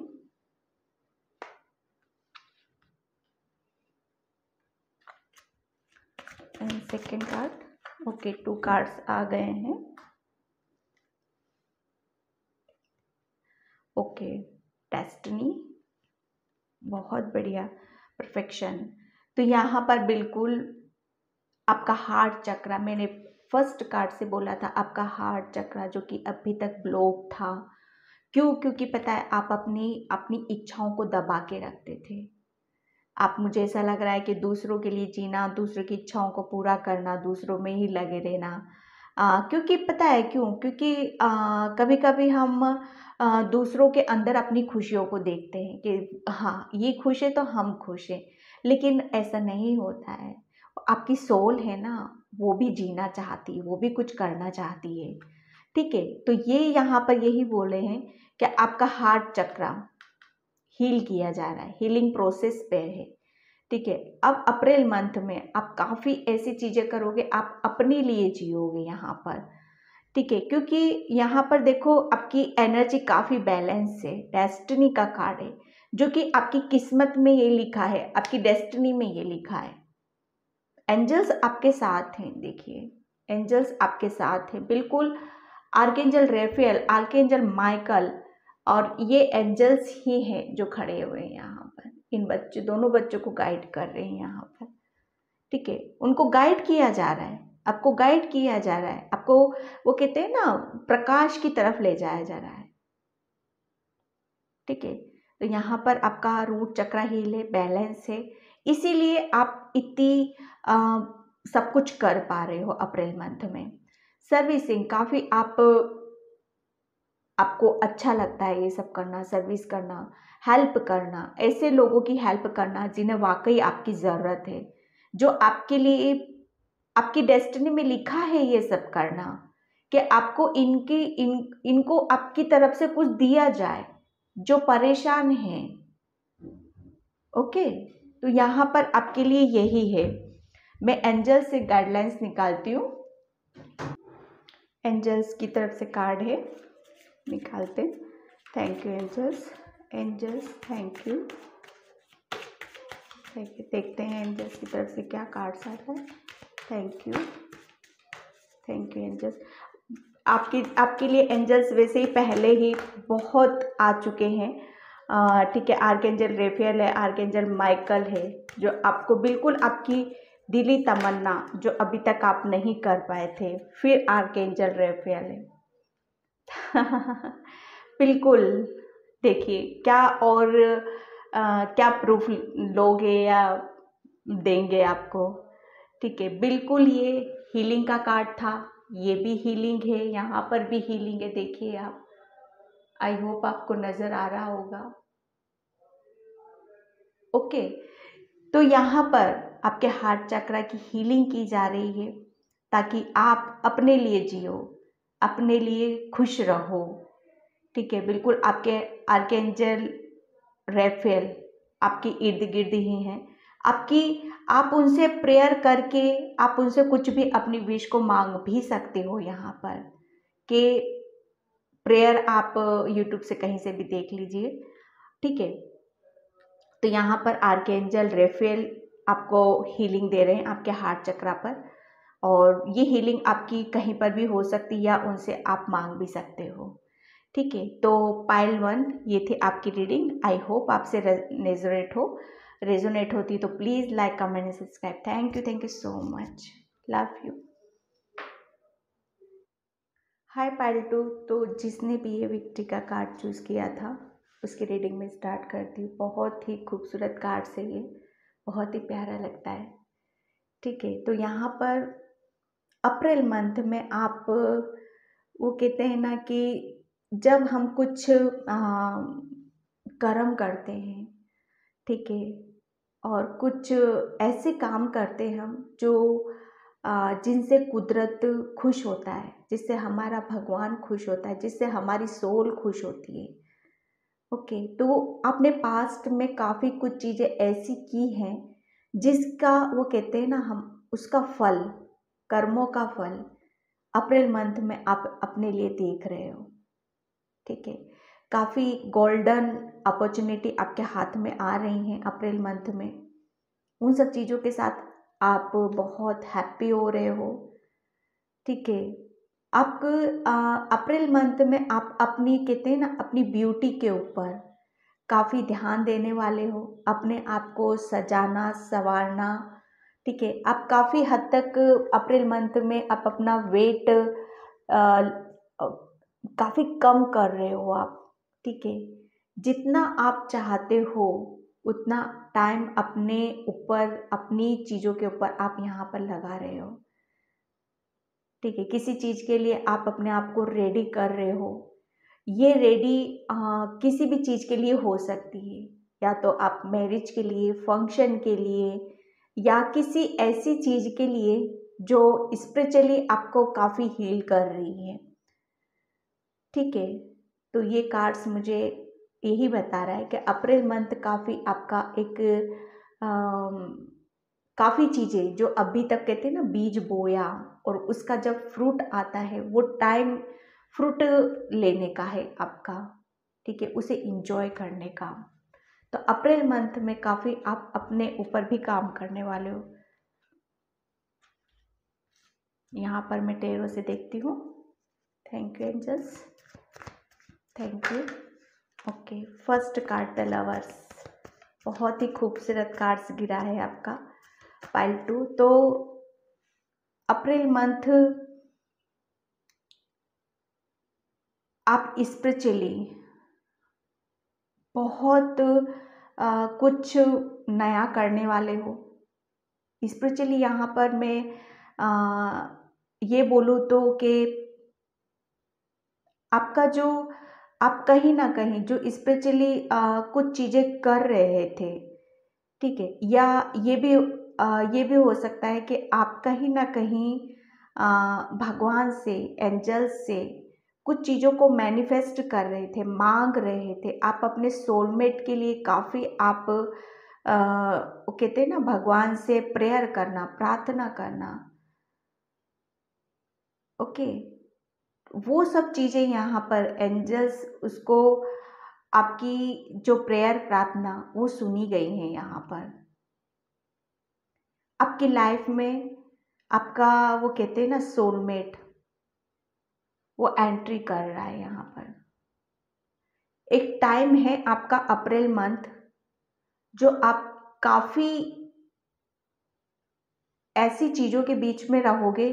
Speaker 1: and second card, okay, 2 cards आ गए हैं, ओके। डेस्टिनी, बहुत बढ़िया, परफेक्शन। तो यहाँ पर बिल्कुल आपका हार्ट चक्रा, मैंने फर्स्ट कार्ड से बोला था, आपका हार्ट चक्रा जो कि अभी तक ब्लॉक था। क्यों? क्योंकि पता है आप अपनी अपनी इच्छाओं को दबा के रखते थे। आप, मुझे ऐसा लग रहा है कि दूसरों के लिए जीना, दूसरों की इच्छाओं को पूरा करना, दूसरों में ही लगे रहना। क्योंकि पता है क्यों? क्योंकि कभी कभी हम दूसरों के अंदर अपनी खुशियों को देखते हैं कि हाँ ये खुश है तो हम खुश हैं, लेकिन ऐसा नहीं होता है। आपकी सोल है ना, वो भी जीना चाहती है, वो भी कुछ करना चाहती है, ठीक है। तो ये यहाँ पर यही बोले हैं कि आपका हार्ट चक्रा हील किया जा रहा है, हीलिंग प्रोसेस पे है, ठीक है। अब अप्रैल मंथ में आप काफ़ी ऐसी चीज़ें करोगे, आप अपने लिए जियोगे यहाँ पर, ठीक है। क्योंकि यहाँ पर देखो आपकी एनर्जी काफ़ी बैलेंस है, डेस्टिनी का कार्ड है, जो कि आपकी किस्मत में ये लिखा है, आपकी डेस्टिनी में ये लिखा है। एंजल्स आपके साथ हैं, देखिए एंजल्स आपके साथ हैं, बिल्कुल। आर्कएंजल रेफेल, आर्कएंजल माइकल, और ये एंजल्स ही हैं जो खड़े हुए हैं यहाँ पर, इन बच्चों, दोनों बच्चों को गाइड कर रहे हैं यहाँ पर, ठीक है। उनको गाइड किया जा रहा है, आपको गाइड किया जा रहा है, आपको वो कहते हैं ना, प्रकाश की तरफ ले जाया जा रहा है, ठीक है। तो यहाँ पर आपका रूट चक्रा हील है, बैलेंस है, इसीलिए आप इतनी सब कुछ कर पा रहे हो अप्रैल मंथ में। सर्विसिंग काफ़ी आपको अच्छा लगता है ये सब करना, सर्विस करना, हेल्प करना, ऐसे लोगों की हेल्प करना जिन्हें वाकई आपकी ज़रूरत है, जो आपके लिए आपकी डेस्टिनी में लिखा है ये सब करना, कि आपको इनको आपकी तरफ से कुछ दिया जाए जो परेशान हैं, ओके। तो यहाँ पर आपके लिए यही है। मैं एंजल्स से गाइडलाइंस निकालती हूँ, एंजल्स की तरफ से कार्ड है, निकालते। Thank you angels, angels thank you, देखते हैं एंजल्स की तरफ से क्या कार्ड्स आ रहा है। Thank you, thank you angels. आपके लिए एंजल्स वैसे ही पहले ही बहुत आ चुके हैं, ठीक है। आर्कएंजल रेफेल है, आर्कएंजल माइकल है, जो आपको बिल्कुल आपकी दिली तमन्ना जो अभी तक आप नहीं कर पाए थे, फिर आर्कएंजल रेफेल है। बिल्कुल, देखिए क्या और क्या प्रूफ लोगे या देंगे आपको, ठीक है। बिल्कुल ये हीलिंग का कार्ड था, ये भी हीलिंग है, यहाँ पर भी हीलिंग है, देखिए आप। आई होप आपको नज़र आ रहा होगा, ओके। तो यहाँ पर आपके हार्ट चक्रा की हीलिंग की जा रही है, ताकि आप अपने लिए जियो, अपने लिए खुश रहो, ठीक है। बिल्कुल आपके आर्कएंजल रेफेल आपके इर्द गिर्द ही हैं, आप उनसे प्रेयर करके आप उनसे कुछ भी अपनी विश को मांग भी सकते हो यहाँ पर, कि प्रेयर आप यूट्यूब से कहीं से भी देख लीजिए, ठीक है। तो यहाँ पर आर्कएंजल रेफेल आपको हीलिंग दे रहे हैं आपके हार्ट चक्रा पर, और ये हीलिंग आपकी कहीं पर भी हो सकती है, या उनसे आप मांग भी सकते हो, ठीक है। तो पाइल 1 ये थी आपकी रीडिंग। आई होप आपसे रेजोनेट होती तो please like comment and subscribe. Thank you so much, love you. Hi pile 2, तो जिसने भी ये विक्ट्री का कार्ड चूज़ किया था, उसकी रीडिंग में स्टार्ट करती हूँ। बहुत ही खूबसूरत कार्ड्स है ये, बहुत ही प्यारा लगता है। ठीक है, तो यहाँ पर अप्रैल मंथ में आप वो कहते हैं ना कि जब हम कुछ कर्म करते हैं, ठीक है, और कुछ ऐसे काम करते हैं हम जो जिनसे कुदरत खुश होता है, जिससे हमारा भगवान खुश होता है, जिससे हमारी सोल खुश होती है। ओके, तो आपने पास्ट में काफ़ी कुछ चीज़ें ऐसी की हैं जिसका वो कहते हैं ना हम उसका फल, कर्मों का फल अप्रैल मंथ में आप अपने लिए देख रहे हो। ठीक है, काफ़ी गोल्डन अपॉर्चुनिटी आपके हाथ में आ रही हैं अप्रैल मंथ में। उन सब चीज़ों के साथ आप बहुत हैप्पी हो रहे हो। ठीक है, आप अप्रैल मंथ में आप अपनी कहते हैं ना अपनी ब्यूटी के ऊपर काफ़ी ध्यान देने वाले हो, अपने आप को सजाना संवारना। ठीक है, आप काफ़ी हद तक अप्रैल मंथ में आप अपना वेट काफ़ी कम कर रहे हो आप। ठीक है, जितना आप चाहते हो उतना टाइम अपने ऊपर, अपनी चीज़ों के ऊपर आप यहाँ पर लगा रहे हो। ठीक है, किसी चीज़ के लिए आप अपने आप को रेडी कर रहे हो। ये रेडी किसी भी चीज़ के लिए हो सकती है, या तो आप मैरिज के लिए, फंक्शन के लिए, या किसी ऐसी चीज़ के लिए जो स्पिरिचुअली आपको काफ़ी हील कर रही है। ठीक है, तो ये कार्ड्स मुझे यही बता रहा है कि अप्रैल मंथ काफ़ी आपका एक काफ़ी चीज़ें जो अभी तक कहते हैं ना बीज बोया और उसका जब फ्रूट आता है वो टाइम फ्रूट लेने का है आपका। ठीक है, उसे इंजॉय करने का। तो अप्रैल मंथ में काफ़ी आप अपने ऊपर भी काम करने वाले हो। यहाँ पर मैं टेरो से देखती हूँ। Thank you angels, thank you. Okay, first card the lovers, बहुत ही खूबसूरत कार्ड्स गिरा है आपका पाइल 2। तो अप्रैल मंथ आप स्पिरिचुअली बहुत कुछ नया करने वाले हो। स्पिरिचुअली यहाँ पर मैं ये बोलूँ तो कि आपका जो आप कहीं ना कहीं जो स्पिरिचुअली कुछ चीज़ें कर रहे थे, ठीक है, या ये भी हो सकता है कि आप कहीं ना कहीं भगवान से, एंजल्स से कुछ चीज़ों को मैनिफेस्ट कर रहे थे, मांग रहे थे। आप अपने सोलमेट के लिए काफ़ी आप वो कहते हैं ना भगवान से प्रेयर करना, प्रार्थना करना। ओके, वो सब चीज़ें यहाँ पर एंजल्स उसको आपकी जो प्रेयर प्रार्थना वो सुनी गई हैं। यहाँ पर आपकी लाइफ में आपका वो कहते हैं ना सोलमेट वो एंट्री कर रहा है। यहाँ पर एक टाइम है आपका अप्रैल मंथ जो आप काफ़ी ऐसी चीज़ों के बीच में रहोगे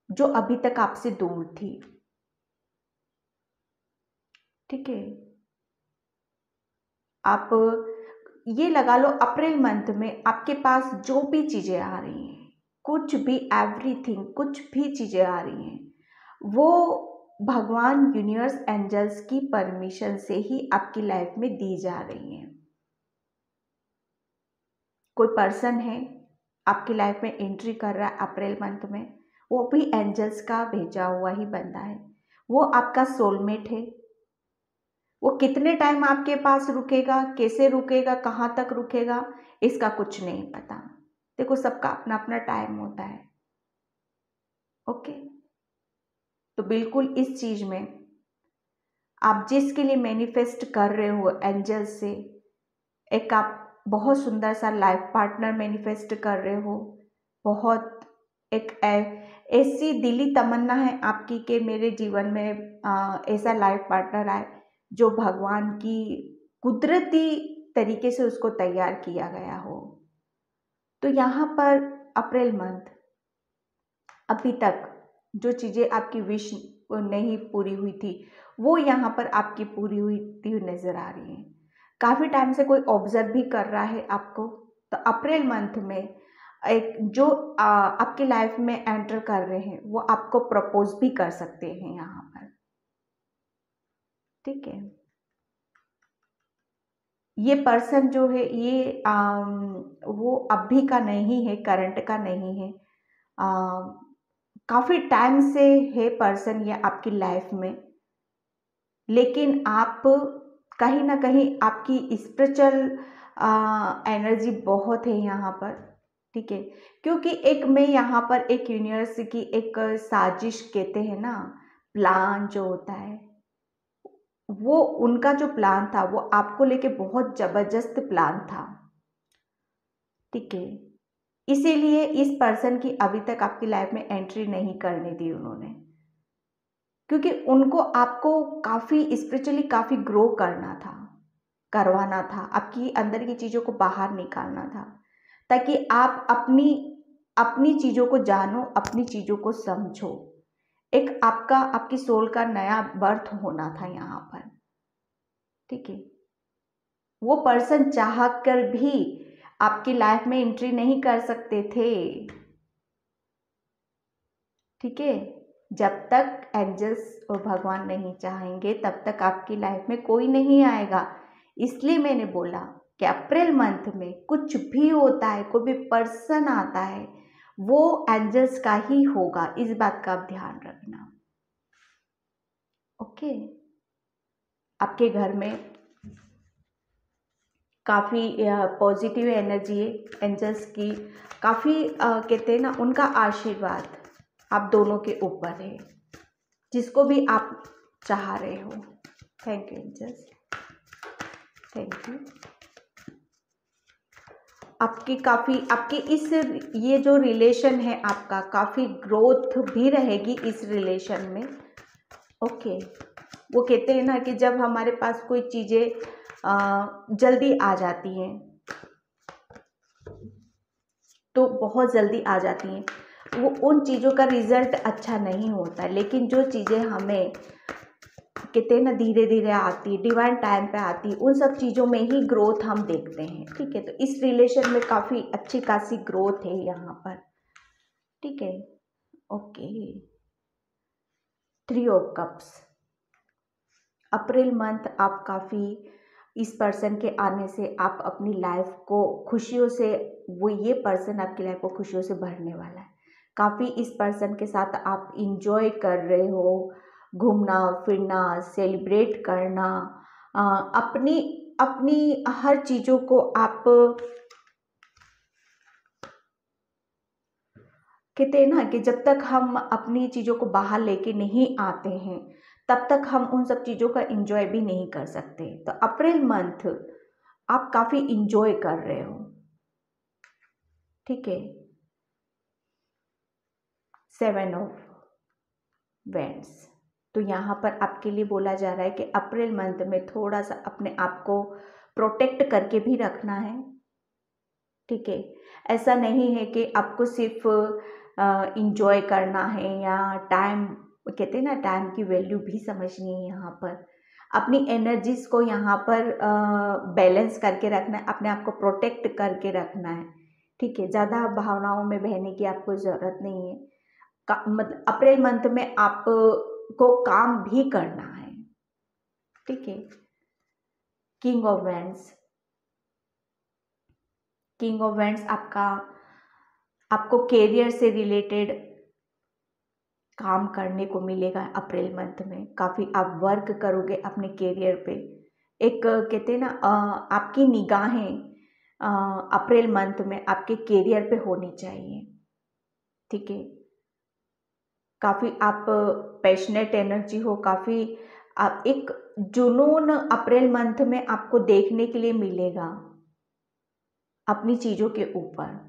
Speaker 1: जो अभी तक आपसे दूर थी। ठीक है, आप ये लगा लो अप्रैल मंथ में आपके पास जो भी चीज़ें आ रही हैं, कुछ भी, एवरीथिंग, कुछ भी चीज़ें आ रही हैं वो भगवान, यूनिवर्स, एंजल्स की परमिशन से ही आपकी लाइफ में दी जा रही हैं। कोई पर्सन है आपकी लाइफ में एंट्री कर रहा है अप्रैल मंथ में, वो भी एंजल्स का भेजा हुआ ही बंदा है। वो आपका सोलमेट है। वो कितने टाइम आपके पास रुकेगा, कैसे रुकेगा, कहाँ तक रुकेगा, इसका कुछ नहीं पता। देखो, सबका अपना अपना टाइम होता है। ओके, तो बिल्कुल इस चीज़ में आप जिसके लिए मैनिफेस्ट कर रहे हो एंजल से, एक आप बहुत सुंदर सा लाइफ पार्टनर मैनिफेस्ट कर रहे हो। बहुत एक ऐसी दिली तमन्ना है आपकी कि मेरे जीवन में ऐसा लाइफ पार्टनर आए जो भगवान की कुदरती तरीके से उसको तैयार किया गया हो। तो यहाँ पर अप्रैल मंथ अभी तक जो चीज़ें आपकी विश नहीं पूरी हुई थी वो यहाँ पर आपकी पूरी हुई नज़र आ रही है। काफ़ी टाइम से कोई ऑब्जर्व भी कर रहा है आपको, तो अप्रैल मंथ में एक जो आपकी लाइफ में एंटर कर रहे हैं वो आपको प्रपोज भी कर सकते हैं यहाँ पर, ठीक है। ये पर्सन जो है ये वो अभी का नहीं है, करंट का नहीं है, काफ़ी टाइम से है पर्सन ये आपकी लाइफ में, लेकिन आप कहीं ना कहीं आपकी स्पिरिचुअल एनर्जी बहुत है यहाँ पर, ठीक है। क्योंकि एक मैं यहाँ पर एक यूनिवर्स की एक साजिश कहते हैं ना, प्लान जो होता है, वो उनका जो प्लान था वो आपको लेके बहुत जबरदस्त प्लान था, ठीक है। इसीलिए इस पर्सन की अभी तक आपकी लाइफ में एंट्री नहीं करने दी उन्होंने, क्योंकि उनको आपको काफ़ी स्पिरिचुअली काफ़ी ग्रो करना था, करवाना था, आपकी अंदर की चीज़ों को बाहर निकालना था, ताकि आप अपनी अपनी चीज़ों को जानो, अपनी चीज़ों को समझो। एक आपका आपकी सोल का नया बर्थ होना था यहाँ पर, ठीक है। वो पर्सन चाह कर भी आपकी लाइफ में एंट्री नहीं कर सकते थे, ठीक है। जब तक एंजल्स और भगवान नहीं चाहेंगे तब तक आपकी लाइफ में कोई नहीं आएगा। इसलिए मैंने बोला कि अप्रैल मंथ में कुछ भी होता है, कोई भी पर्सन आता है, वो एंजल्स का ही होगा, इस बात का आप ध्यान रखना, ओके। आपके घर में काफ़ी पॉजिटिव एनर्जी है, एंजल्स की काफ़ी कहते हैं ना, उनका आशीर्वाद आप दोनों के ऊपर है, जिसको भी आप चाह रहे हो। Thank you angels, thank you. आपकी काफ़ी आपके इस ये जो रिलेशन है आपका, काफ़ी ग्रोथ भी रहेगी इस रिलेशन में, ओके। वो कहते हैं ना कि जब हमारे पास कोई चीज़ें जल्दी आ जाती हैं तो बहुत जल्दी आ जाती हैं, वो उन चीज़ों का रिजल्ट अच्छा नहीं होता, लेकिन जो चीज़ें हमें कहते हैं ना धीरे धीरे आती, डिवाइन टाइम पे आती, उन सब चीज़ों में ही ग्रोथ हम देखते हैं, ठीक है। तो इस रिलेशन में काफ़ी अच्छी खासी ग्रोथ है यहाँ पर, ठीक है, okay. 3 of cups, April month आप काफ़ी इस पर्सन के आने से आप अपनी लाइफ को खुशियों से, वो ये पर्सन आपकी लाइफ को खुशियों से भरने वाला है। काफ़ी इस पर्सन के साथ आप इंजॉय कर रहे हो, घूमना फिरना, सेलिब्रेट करना, अपनी अपनी हर चीज़ों को आप कहते हैं ना कि जब तक हम अपनी चीज़ों को बाहर लेके नहीं आते हैं तब तक हम उन सब चीज़ों का एंजॉय भी नहीं कर सकते। तो अप्रैल मंथ आप काफ़ी इंजॉय कर रहे हो, ठीक है। 7 ऑफ वेंड्स, तो यहाँ पर आपके लिए बोला जा रहा है कि अप्रैल मंथ में थोड़ा सा अपने आप को प्रोटेक्ट करके भी रखना है, ठीक है। ऐसा नहीं है कि आपको सिर्फ इंजॉय करना है, या टाइम कहते हैं ना, टाइम की वैल्यू भी समझनी है यहाँ पर, अपनी एनर्जीज को यहाँ पर बैलेंस करके रखना है, अपने आप को प्रोटेक्ट करके रखना है, ठीक है। ज़्यादा भावनाओं में बहने की आपको ज़रूरत नहीं है। मतलब अप्रैल मंथ में आप को काम भी करना है, ठीक है। King of wands, king of wands आपको कैरियर से रिलेटेड काम करने को मिलेगा अप्रैल मंथ में। काफ़ी आप वर्क करोगे अपने कैरियर पे। एक कहते हैं ना आपकी निगाहें अप्रैल मंथ में आपके कैरियर पे होनी चाहिए, ठीक है। काफ़ी आप पैशनेट एनर्जी हो, काफ़ी आप एक जुनून अप्रैल मंथ में आपको देखने के लिए मिलेगा अपनी चीज़ों के ऊपर।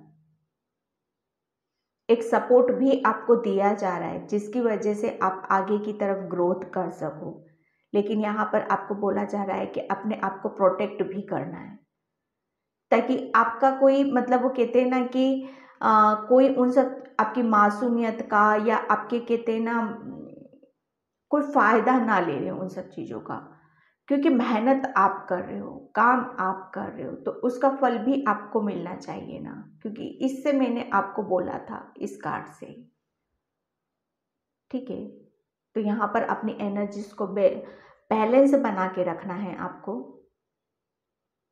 Speaker 1: एक सपोर्ट भी आपको दिया जा रहा है जिसकी वजह से आप आगे की तरफ ग्रोथ कर सको, लेकिन यहाँ पर आपको बोला जा रहा है कि अपने आप को प्रोटेक्ट भी करना है, ताकि आपका कोई मतलब वो कहते हैं ना कि कोई उन सब आपकी मासूमियत का, या आपके कहते हैं ना कोई फ़ायदा ना ले रहे हो उन सब चीज़ों का, क्योंकि मेहनत आप कर रहे हो, काम आप कर रहे हो, तो उसका फल भी आपको मिलना चाहिए ना, क्योंकि इससे मैंने आपको बोला था इस कार्ड से। ठीक है, तो यहाँ पर अपनी एनर्जीज को बैलेंस बना के रखना है आपको।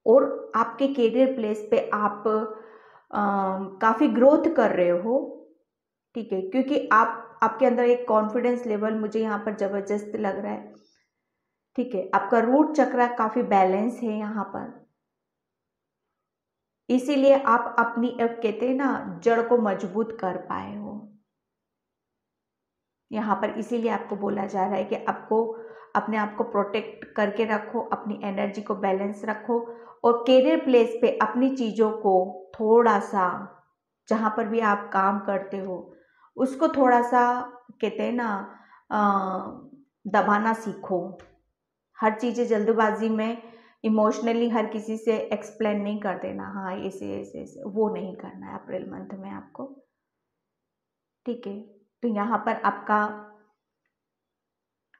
Speaker 1: और आपके करियर प्लेस पे आप काफ़ी ग्रोथ कर रहे हो। ठीक है, क्योंकि आपके अंदर एक कॉन्फिडेंस लेवल मुझे यहाँ पर ज़बरदस्त लग रहा है। ठीक है, आपका रूट चक्र काफ़ी बैलेंस है यहाँ पर, इसीलिए आप अपनी कहते हैं ना जड़ को मजबूत कर पाए हो यहाँ पर। इसीलिए आपको बोला जा रहा है कि आपको अपने आप को प्रोटेक्ट करके रखो, अपनी एनर्जी को बैलेंस रखो, और करियर प्लेस पे अपनी चीज़ों को थोड़ा सा, जहाँ पर भी आप काम करते हो उसको थोड़ा सा कहते हैं ना दबाना सीखो। हर चीज़ें जल्दबाजी में इमोशनली हर किसी से एक्सप्लेन नहीं कर देना, हाँ ऐसे ऐसे ऐसे, वो नहीं करना है अप्रैल मंथ में आपको। ठीक है, तो यहाँ पर आपका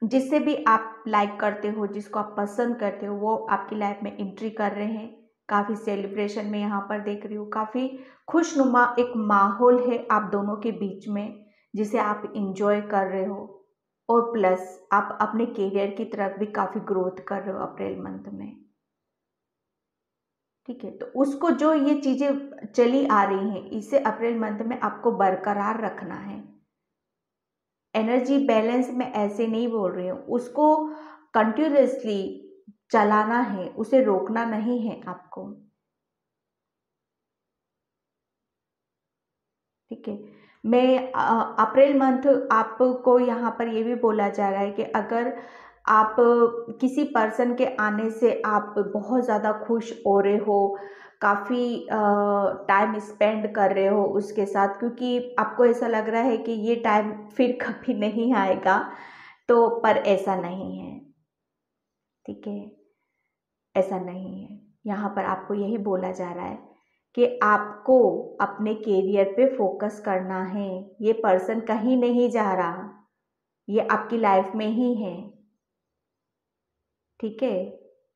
Speaker 1: जिससे भी आप लाइक करते हो, जिसको आप पसंद करते हो, वो आपकी लाइफ में एंट्री कर रहे हैं। काफ़ी सेलिब्रेशन में यहाँ पर देख रही हूँ, काफ़ी खुशनुमा एक माहौल है आप दोनों के बीच में, जिसे आप इंजॉय कर रहे हो। और प्लस आप अपने करियर की तरफ भी काफ़ी ग्रोथ कर रहे हो अप्रैल मंथ में। ठीक है, तो उसको जो ये चीज़ें चली आ रही हैं, इसे अप्रैल मंथ में आपको बरकरार रखना है। एनर्जी बैलेंस में ऐसे नहीं बोल रही हूँ, उसको कंटिन्यूसली चलाना है, उसे रोकना नहीं है आपको। ठीक है, मैं अप्रैल मंथ आपको यहाँ पर ये भी बोला जा रहा है कि अगर आप किसी पर्सन के आने से आप बहुत ज़्यादा खुश हो रहे हो, काफ़ी टाइम स्पेंड कर रहे हो उसके साथ, क्योंकि आपको ऐसा लग रहा है कि ये टाइम फिर कभी नहीं आएगा, तो पर ऐसा नहीं है। ठीक है, ऐसा नहीं है। यहाँ पर आपको यही बोला जा रहा है कि आपको अपने करियर पे फोकस करना है। ये पर्सन कहीं नहीं जा रहा, ये आपकी लाइफ में ही है। ठीक है,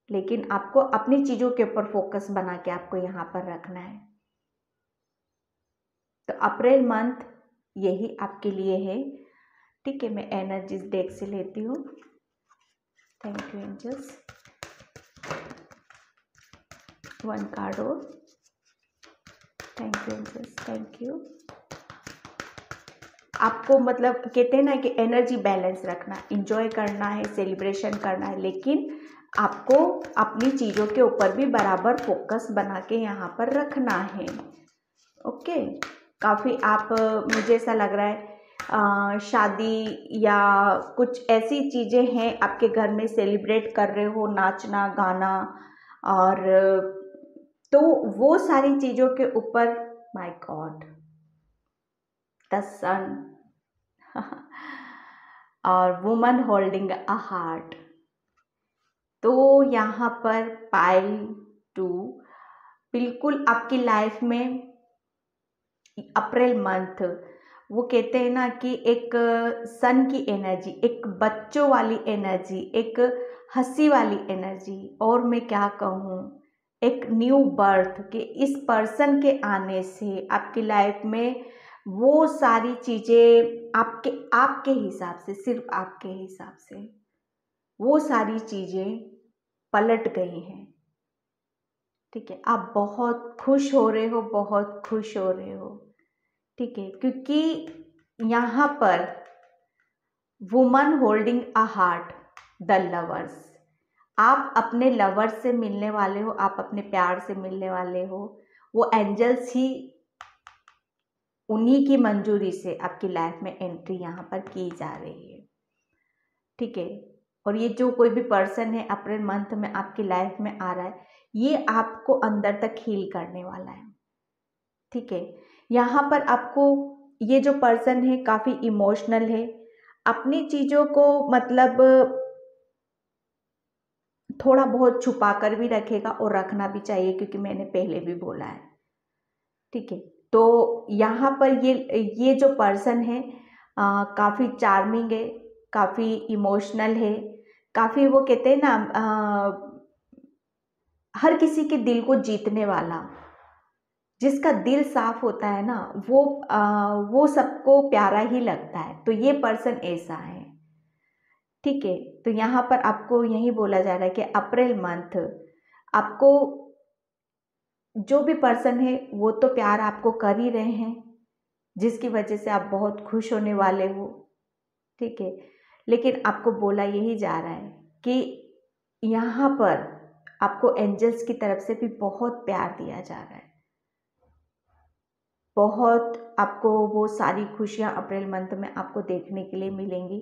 Speaker 1: लेकिन आपको अपनी चीज़ों के ऊपर फोकस बना के आपको यहाँ पर रखना है। तो अप्रैल मंथ यही आपके लिए है। ठीक है, मैं एनर्जीज डेक से लेती हूँ। Thank you angels. One card और। Thank you angels, thank you. आपको मतलब कहते हैं ना कि एनर्जी बैलेंस रखना, इंजॉय करना है, सेलिब्रेशन करना है, लेकिन आपको अपनी चीज़ों के ऊपर भी बराबर फोकस बना के यहाँ पर रखना है। ओके, काफ़ी आप मुझे ऐसा लग रहा है शादी या कुछ ऐसी चीज़ें हैं आपके घर में, सेलिब्रेट कर रहे हो, नाचना गाना, और तो वो सारी चीज़ों के ऊपर, माय गॉड, द सन और वुमन होल्डिंग अ हार्ट। तो यहाँ पर पाइल 2 बिल्कुल आपकी लाइफ में अप्रैल मंथ, वो कहते हैं ना कि एक सन की एनर्जी, एक बच्चों वाली एनर्जी, एक हंसी वाली एनर्जी, और मैं क्या कहूँ, एक न्यू बर्थ के इस पर्सन के आने से आपकी लाइफ में वो सारी चीज़ें आपके आपके हिसाब से, सिर्फ आपके हिसाब से वो सारी चीज़ें पलट गई हैं। ठीक है, आप बहुत खुश हो रहे हो, बहुत खुश हो रहे हो। ठीक है, क्योंकि यहाँ पर woman holding a heart, the lovers, आप अपने लवर से मिलने वाले हो, आप अपने प्यार से मिलने वाले हो। वो एंजल्स ही उन्हीं की मंजूरी से आपकी लाइफ में एंट्री यहाँ पर की जा रही है। ठीक है, और ये जो कोई भी पर्सन है अप्रैल मंथ में आपकी लाइफ में आ रहा है, ये आपको अंदर तक हील करने वाला है। ठीक है, यहाँ पर आपको ये जो पर्सन है काफ़ी इमोशनल है, अपनी चीज़ों को मतलब थोड़ा बहुत छुपा कर भी रखेगा, और रखना भी चाहिए, क्योंकि मैंने पहले भी बोला है। ठीक है, तो यहाँ पर ये जो पर्सन है काफ़ी चार्मिंग है, काफ़ी इमोशनल है, काफ़ी वो कहते हैं ना हर किसी के दिल को जीतने वाला, जिसका दिल साफ होता है ना वो सबको प्यारा ही लगता है। तो ये पर्सन ऐसा है, ठीक है। तो यहाँ पर आपको यही बोला जा रहा है कि अप्रैल मंथ आपको जो भी पर्सन है वो तो प्यार आपको कर ही रहे हैं, जिसकी वजह से आप बहुत खुश होने वाले हो, ठीक है। लेकिन आपको बोला यही जा रहा है कि यहाँ पर आपको एंजल्स की तरफ से भी बहुत प्यार दिया जा रहा है, बहुत आपको वो सारी खुशियाँ अप्रैल मंथ में आपको देखने के लिए मिलेंगी,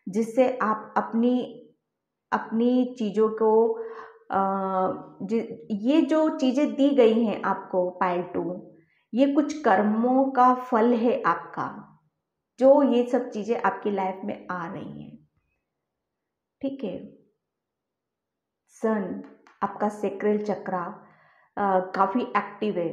Speaker 1: जिससे आप अपनी अपनी चीज़ों को ये जो चीज़ें दी गई हैं आपको पाइल 2, ये कुछ कर्मों का फल है आपका, जो ये सब चीज़ें आपकी लाइफ में आ रही हैं, ठीक है। सन आपका सेक्रल चक्रा काफ़ी एक्टिव है,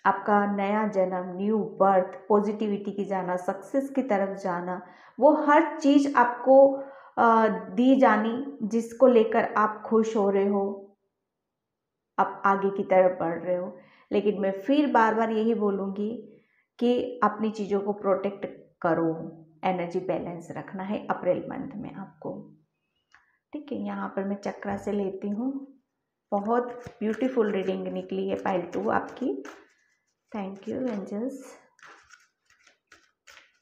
Speaker 1: आपका नया जन्म, न्यू बर्थ, पॉजिटिविटी की जाना, सक्सेस की तरफ जाना, वो हर चीज़ आपको दी जानी जिसको लेकर आप खुश हो रहे हो, आप आगे की तरफ बढ़ रहे हो। लेकिन मैं फिर बार बार यही बोलूँगी कि अपनी चीज़ों को प्रोटेक्ट करो, एनर्जी बैलेंस रखना है अप्रैल मंथ में आपको, ठीक है। यहाँ पर मैं चक्रा से लेती हूँ, बहुत ब्यूटीफुल रीडिंग निकली है पाइल 2 आपकी। Thank you angels,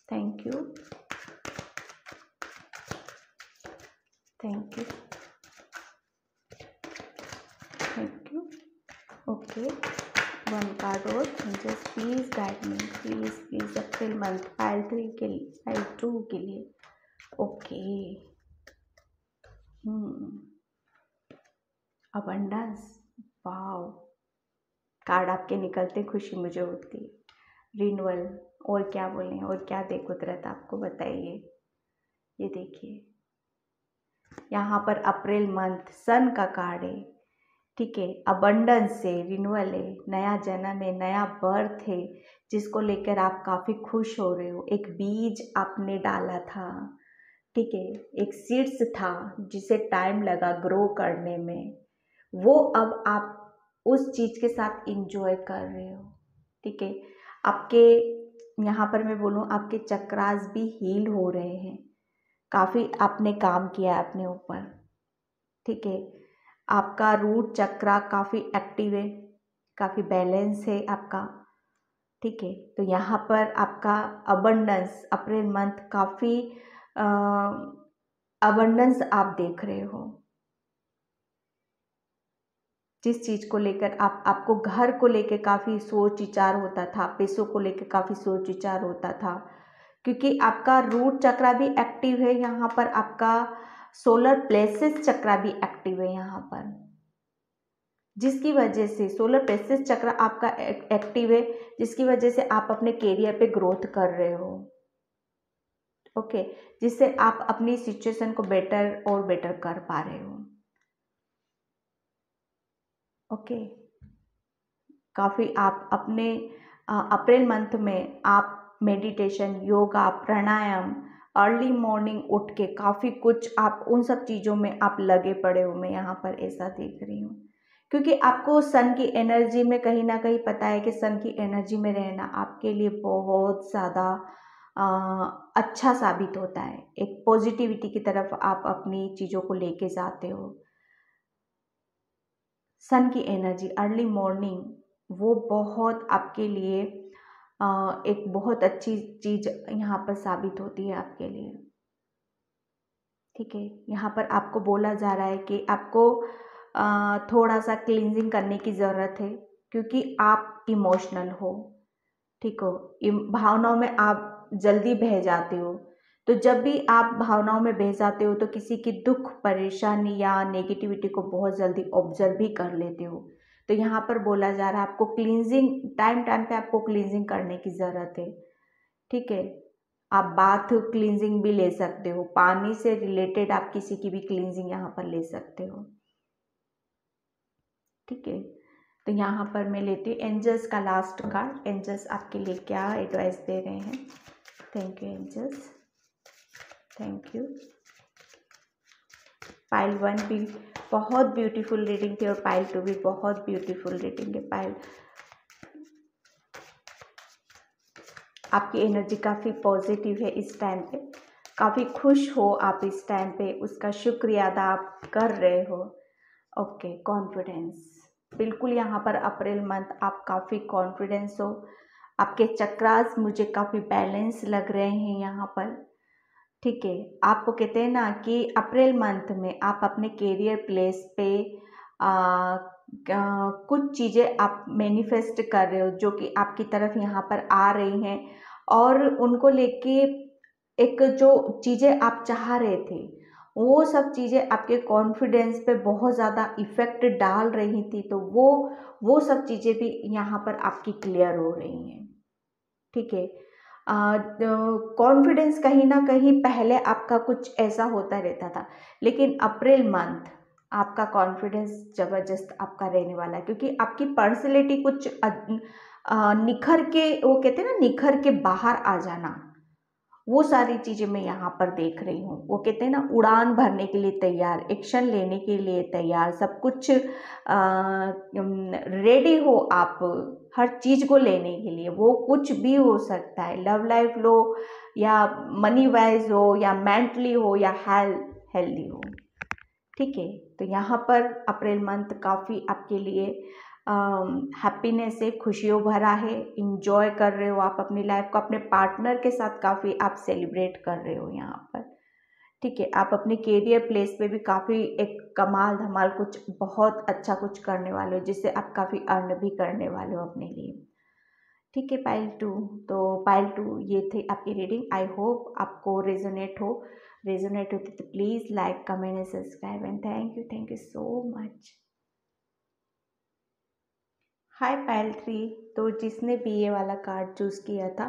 Speaker 1: thank you, thank you, thank you. Okay, one card और angels please guide me, please please April month pile 3 के लिए, पाइल 2 के लिए। ओके, अबंडेंस, वाओ, कार्ड आपके निकलते खुशी मुझे होती। रिन्यूअल, और क्या बोलें, और क्या दे कुदरत आपको, बताइए। ये देखिए यहाँ पर अप्रैल मंथ सन का कार्ड है, ठीक है। अबंडेंस है, रिन्यूअल है, नया जन्म है, नया बर्थ है, जिसको लेकर आप काफ़ी खुश हो रहे हो। एक बीज आपने डाला था, ठीक है, एक सीड्स था जिसे टाइम लगा ग्रो करने में, वो अब आप उस चीज़ के साथ इंजॉय कर रहे हो, ठीक है। आपके यहाँ पर मैं बोलूँ आपके चक्रास भी हील हो रहे हैं, काफ़ी आपने काम किया है अपने ऊपर, ठीक है। आपका रूट चक्रा काफ़ी एक्टिव है, काफ़ी बैलेंस है आपका, ठीक है। तो यहाँ पर आपका अबंडेंस अप्रैल मंथ काफ़ी अबंडेंस आप देख रहे हो, जिस चीज़ को लेकर आपको घर को लेकर काफ़ी सोच विचार होता था, पैसों को लेकर काफ़ी सोच विचार होता था, क्योंकि आपका रूट चक्रा भी एक्टिव है यहाँ पर, आपका सोलर प्लेसेस चक्रा भी एक्टिव है यहाँ पर, जिसकी वजह से सोलर प्लेसेस चक्र आपका एक्टिव है, जिसकी वजह से आप अपने कैरियर पे ग्रोथ कर रहे हो, ओके, जिससे आप अपनी सिचुएशन को बेटर और बेटर कर पा रहे हो, ओके। काफ़ी आप अपने अप्रैल मंथ में आप मेडिटेशन, योगा, प्राणायाम, अर्ली मॉर्निंग उठ के काफ़ी कुछ आप उन सब चीज़ों में आप लगे पड़े हो, मैं यहाँ पर ऐसा देख रही हूँ, क्योंकि आपको सन की एनर्जी में कहीं ना कहीं पता है कि सन की एनर्जी में रहना आपके लिए बहुत ज़्यादा अच्छा साबित होता है, एक पॉजिटिविटी की तरफ आप अपनी चीज़ों को लेके जाते हो। सन की एनर्जी अर्ली मॉर्निंग वो बहुत आपके लिए एक बहुत अच्छी चीज़ यहाँ पर साबित होती है आपके लिए, ठीक है। यहाँ पर आपको बोला जा रहा है कि आपको थोड़ा सा क्लींजिंग करने की ज़रूरत है, क्योंकि आप इमोशनल हो, ठीक हो, भावनाओं में आप जल्दी बह जाते हो। तो जब भी आप भावनाओं में बह जाते हो तो किसी की दुख, परेशानी या नेगेटिविटी को बहुत जल्दी ऑब्जर्व भी कर लेते हो। तो यहाँ पर बोला जा रहा है आपको क्लींजिंग, टाइम टाइम पे आपको क्लींजिंग करने की ज़रूरत है, ठीक है। आप बाथ क्लींजिंग भी ले सकते हो, पानी से रिलेटेड आप किसी की भी क्लींजिंग यहाँ पर ले सकते हो, ठीक है। तो यहाँ पर मैं लेती हूँ एंजल्स का लास्ट कार्ड, एंजल्स आपके लिए क्या एडवाइस दे रहे हैं। Thank you angels, thank you. Pile 1 भी बहुत ब्यूटीफुल रीडिंग थी और पाइल 2 भी बहुत ब्यूटीफुल रीडिंग है। पाइल, आपकी एनर्जी काफ़ी पॉजिटिव है इस टाइम पे, काफ़ी खुश हो आप इस टाइम पे, उसका शुक्रिया अदा आप कर रहे हो। ओके, कॉन्फिडेंस, बिल्कुल यहाँ पर अप्रैल मंथ आप काफ़ी कॉन्फिडेंस हो, आपके चक्रास मुझे काफ़ी बैलेंस लग रहे हैं यहाँ पर। ठीक है, आपको कहते हैं ना कि अप्रैल मंथ में आप अपने कैरियर प्लेस पे कुछ चीज़ें आप मैनिफेस्ट कर रहे हो जो कि आपकी तरफ यहाँ पर आ रही हैं, और उनको लेके एक जो चीज़ें आप चाह रहे थे वो सब चीज़ें आपके कॉन्फिडेंस पे बहुत ज़्यादा इफ़ेक्ट डाल रही थी, तो वो सब चीज़ें भी यहाँ पर आपकी क्लियर हो रही हैं। ठीक है, कॉन्फिडेंस कहीं ना कहीं पहले आपका कुछ ऐसा होता रहता था, लेकिन अप्रैल मंथ आपका कॉन्फिडेंस ज़बरदस्त आपका रहने वाला है, क्योंकि आपकी पर्सनैलिटी कुछ निखर के, वो कहते हैं ना निखर के बाहर आ जाना, वो सारी चीज़ें मैं यहाँ पर देख रही हूँ। वो कहते हैं ना उड़ान भरने के लिए तैयार, एक्शन लेने के लिए तैयार, सब कुछ रेडी हो आप हर चीज़ को लेने के लिए। वो कुछ भी हो सकता है, लव लाइफ लो या मनी वाइज हो या मेंटली हो या हेल्दी हो। ठीक है, तो यहाँ पर अप्रैल मंथ काफ़ी आपके लिए हैप्पीनेस है, खुशियों भरा है, इंजॉय कर रहे हो आप अपनी लाइफ को, अपने पार्टनर के साथ काफ़ी आप सेलिब्रेट कर रहे हो यहाँ पर। ठीक है, आप अपने कैरियर प्लेस पे भी काफ़ी एक कमाल धमाल कुछ बहुत अच्छा कुछ करने वाले हो, जिससे आप काफ़ी अर्न भी करने वाले हो अपने लिए। ठीक है, पाइल 2, तो पाइल 2 ये थी आपकी रीडिंग। आई होप आपको रेजोनेट होती तो please like comment and subscribe, and thank you so much. Hi pile 3, तो जिसने भी ये वाला कार्ड चूज़ किया था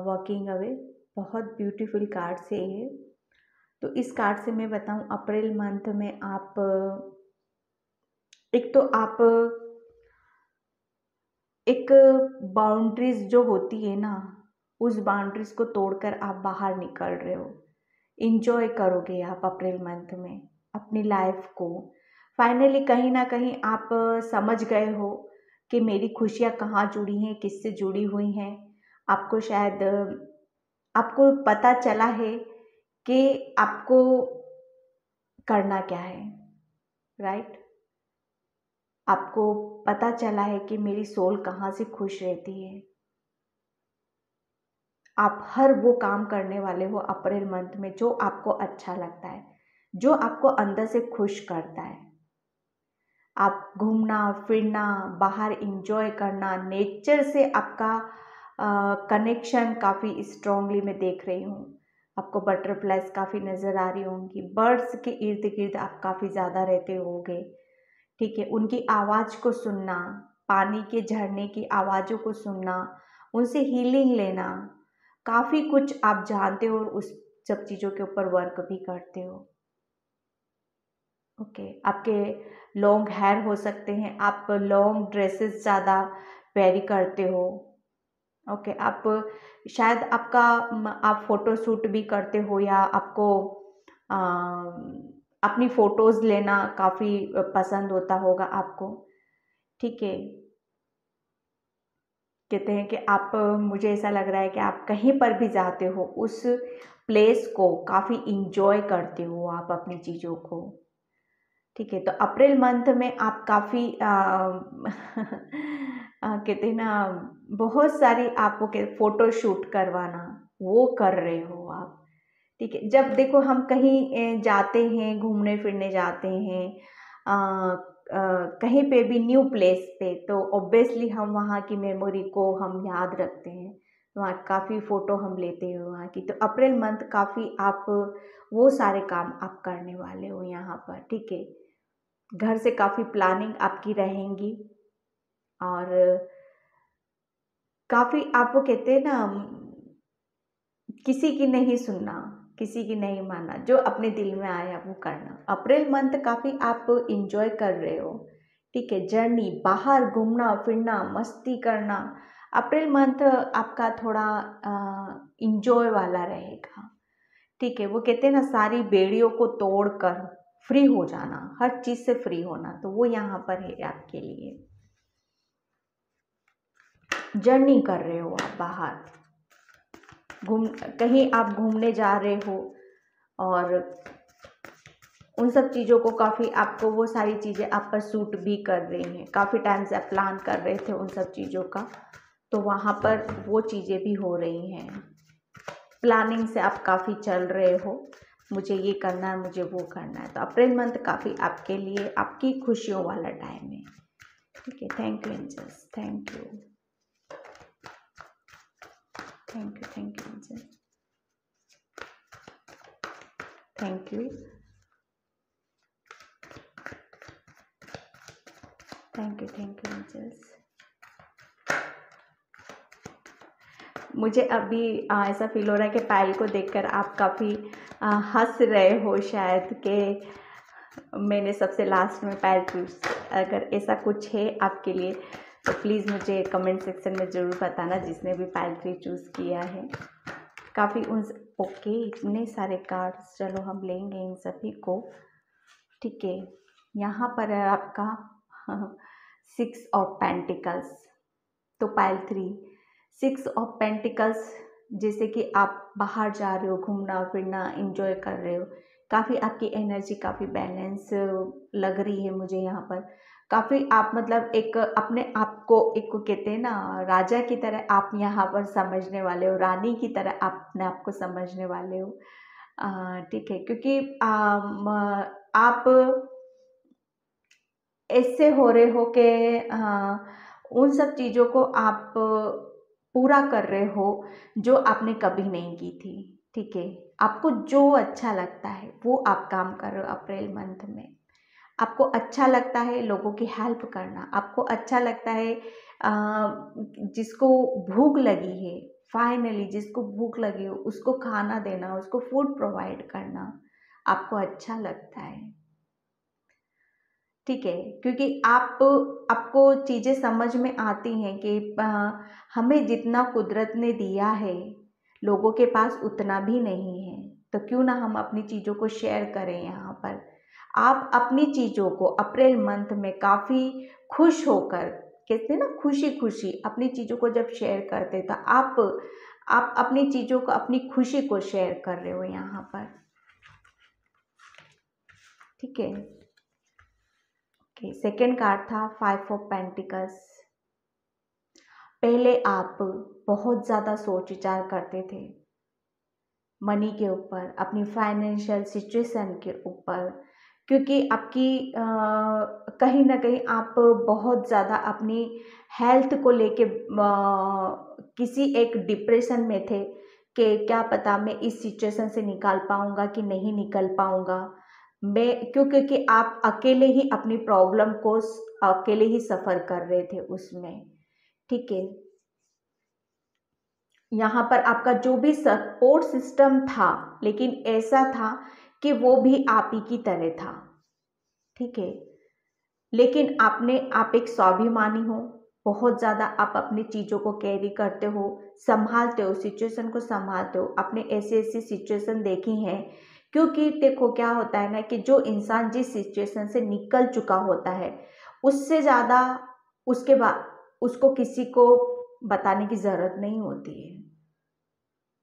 Speaker 1: वॉकिंग अवे, बहुत ब्यूटीफुल कार्ड से ये। तो इस कार्ड से मैं बताऊं, अप्रैल मंथ में आप एक तो आप एक बाउंड्रीज जो होती है ना, उस बाउंड्रीज को तोड़कर आप बाहर निकल रहे हो। इंजॉय करोगे आप अप्रैल मंथ में अपनी लाइफ को। फाइनली कहीं ना कहीं आप समझ गए हो कि मेरी खुशियाँ कहाँ जुड़ी हैं, किससे जुड़ी हुई हैं। आपको शायद आपको पता चला है कि आपको करना क्या है, राइट। आपको पता चला है कि मेरी सोल कहाँ से खुश रहती है। आप हर वो काम करने वाले हो अप्रैल मंथ में जो आपको अच्छा लगता है, जो आपको अंदर से खुश करता है। आप घूमना फिरना, बाहर इंजॉय करना, नेचर से आपका कनेक्शन काफ़ी स्ट्रॉन्गली मैं देख रही हूँ। आपको बटरफ्लाइज काफ़ी नज़र आ रही होंगी, बर्ड्स के इर्द गिर्द आप काफ़ी ज़्यादा रहते होगे। ठीक है, उनकी आवाज़ को सुनना, पानी के झरने की आवाज़ों को सुनना, उनसे हीलिंग लेना, काफ़ी कुछ आप जानते हो और उस सब चीज़ों के ऊपर वर्क भी करते हो। ओके, आपके लॉन्ग हेयर हो सकते हैं, आप लॉन्ग ड्रेसेस ज़्यादा वेरी करते हो। ओके, आप शायद आप फ़ोटो शूट भी करते हो, या आपको आ, अपनी फ़ोटोज़ लेना काफ़ी पसंद होता होगा आपको। ठीक है, कहते हैं कि आप, मुझे ऐसा लग रहा है कि आप कहीं पर भी जाते हो उस प्लेस को काफ़ी इंजॉय करते हो आप अपनी चीज़ों को। ठीक है, तो अप्रैल मंथ में आप काफ़ी कहते हैं ना बहुत सारी आपको फ़ोटो शूट करवाना, वो कर रहे हो आप। ठीक है, जब देखो हम कहीं जाते हैं, घूमने फिरने जाते हैं कहीं पे भी न्यू प्लेस पे, तो ऑब्वियसली हम वहाँ की मेमोरी को हम याद रखते हैं, वहाँ काफ़ी फ़ोटो हम लेते हैं वहाँ की। तो अप्रैल मंथ काफ़ी आप वो सारे काम आप करने वाले हो यहाँ पर। ठीक है, घर से काफ़ी प्लानिंग आपकी रहेंगी, और काफ़ी आपको कहते हैं ना किसी की नहीं सुनना, किसी की नहीं मानना, जो अपने दिल में आया वो करना। अप्रैल मंथ काफ़ी आप इंजॉय कर रहे हो। ठीक है, जर्नी, बाहर घूमना फिरना, मस्ती करना, अप्रैल मंथ आपका थोड़ा इंजॉय वाला रहेगा। ठीक है, वो कहते हैं ना सारी बेड़ियों को तोड़कर फ्री हो जाना, हर चीज़ से फ्री होना, तो वो यहाँ पर है आपके लिए। जर्नी कर रहे हो आप बाहर, कहीं आप घूमने जा रहे हो, और उन सब चीज़ों को काफ़ी आपको वो सारी चीज़ें आप पर सूट भी कर रही हैं। काफ़ी टाइम से आप प्लान कर रहे थे उन सब चीज़ों का, तो वहाँ पर वो चीज़ें भी हो रही हैं। प्लानिंग से आप काफ़ी चल रहे हो, मुझे ये करना है, मुझे वो करना है। तो अप्रैल मंथ काफ़ी आपके लिए आपकी खुशियों वाला टाइम है। ठीक है, thank you angels, thank you, thank you, thank you angel, thank you, thank you, thank you angels. मुझे अभी ऐसा फील हो रहा है कि पायल को देखकर आप काफ़ी हंस रहे हो शायद, कि मैंने सबसे लास्ट में पायल चूज। अगर ऐसा कुछ है आपके लिए तो प्लीज़ मुझे कमेंट सेक्शन में ज़रूर बताना, जिसने भी पायल 3 चूज़ किया है। काफ़ी उन ओके, इतने सारे कार्ड्स, चलो हम लेंगे इन सभी को। ठीक है, यहाँ पर है आपका 6 ऑफ पेंटिकल्स, तो पायल 3 6 ऑफ पेंटिकल्स, जैसे कि आप बाहर जा रहे हो, घूमना फिरना एंजॉय कर रहे हो, काफ़ी आपकी एनर्जी काफ़ी बैलेंस लग रही है मुझे यहाँ पर। काफ़ी आप मतलब एक अपने आप को, एक को कहते हैं ना राजा की तरह आप यहाँ पर समझने वाले हो, रानी की तरह आप अपने आप को समझने वाले हो। ठीक है, क्योंकि आप ऐसे हो रहे हो कि उन सब चीज़ों को आप पूरा कर रहे हो जो आपने कभी नहीं की थी। ठीक है, आपको जो अच्छा लगता है वो आप काम कर रहे हो अप्रैल मंथ में। आपको अच्छा लगता है लोगों की हेल्प करना, आपको अच्छा लगता है जिसको भूख लगी है, फाइनली जिसको भूख लगी हो उसको खाना देना, उसको फूड प्रोवाइड करना आपको अच्छा लगता है। ठीक है, क्योंकि आपको चीज़ें समझ में आती हैं कि हमें जितना कुदरत ने दिया है लोगों के पास उतना भी नहीं है, तो क्यों ना हम अपनी चीज़ों को शेयर करें। यहाँ पर आप अपनी चीज़ों को अप्रैल मंथ में काफ़ी खुश होकर, कहते हैं ना खुशी खुशी अपनी चीज़ों को जब शेयर करते, तो आप अपनी चीज़ों को, अपनी खुशी को शेयर कर रहे हो यहाँ पर। ठीक है, सेकेंड कार्ड था 5 ऑफ पेंटिकल्स। पहले आप बहुत ज़्यादा सोच विचार करते थे मनी के ऊपर, अपनी फाइनेंशियल सिचुएशन के ऊपर, क्योंकि आपकी कहीं ना कहीं आप बहुत ज़्यादा अपनी हेल्थ को लेके किसी एक डिप्रेशन में थे कि क्या पता मैं इस सिचुएशन से निकाल पाऊँगा कि नहीं निकल पाऊँगा मैं, क्योंकि आप अकेले ही अपनी प्रॉब्लम को अकेले ही सफ़र कर रहे थे उसमें। ठीक है, यहाँ पर आपका जो भी सपोर्ट सिस्टम था, लेकिन ऐसा था कि वो भी आप ही की तरह था। ठीक है, लेकिन आप एक स्वाभिमानी हो, बहुत ज़्यादा आप अपनी चीज़ों को कैरी करते हो, संभालते हो, सिचुएशन को संभालते हो। आपने ऐसी ऐसी सिचुएशन देखी हैं, क्योंकि देखो क्या होता है ना कि जो इंसान जिस सिचुएशन से निकल चुका होता है, उससे ज़्यादा उसके बाद उसको किसी को बताने की ज़रूरत नहीं होती है।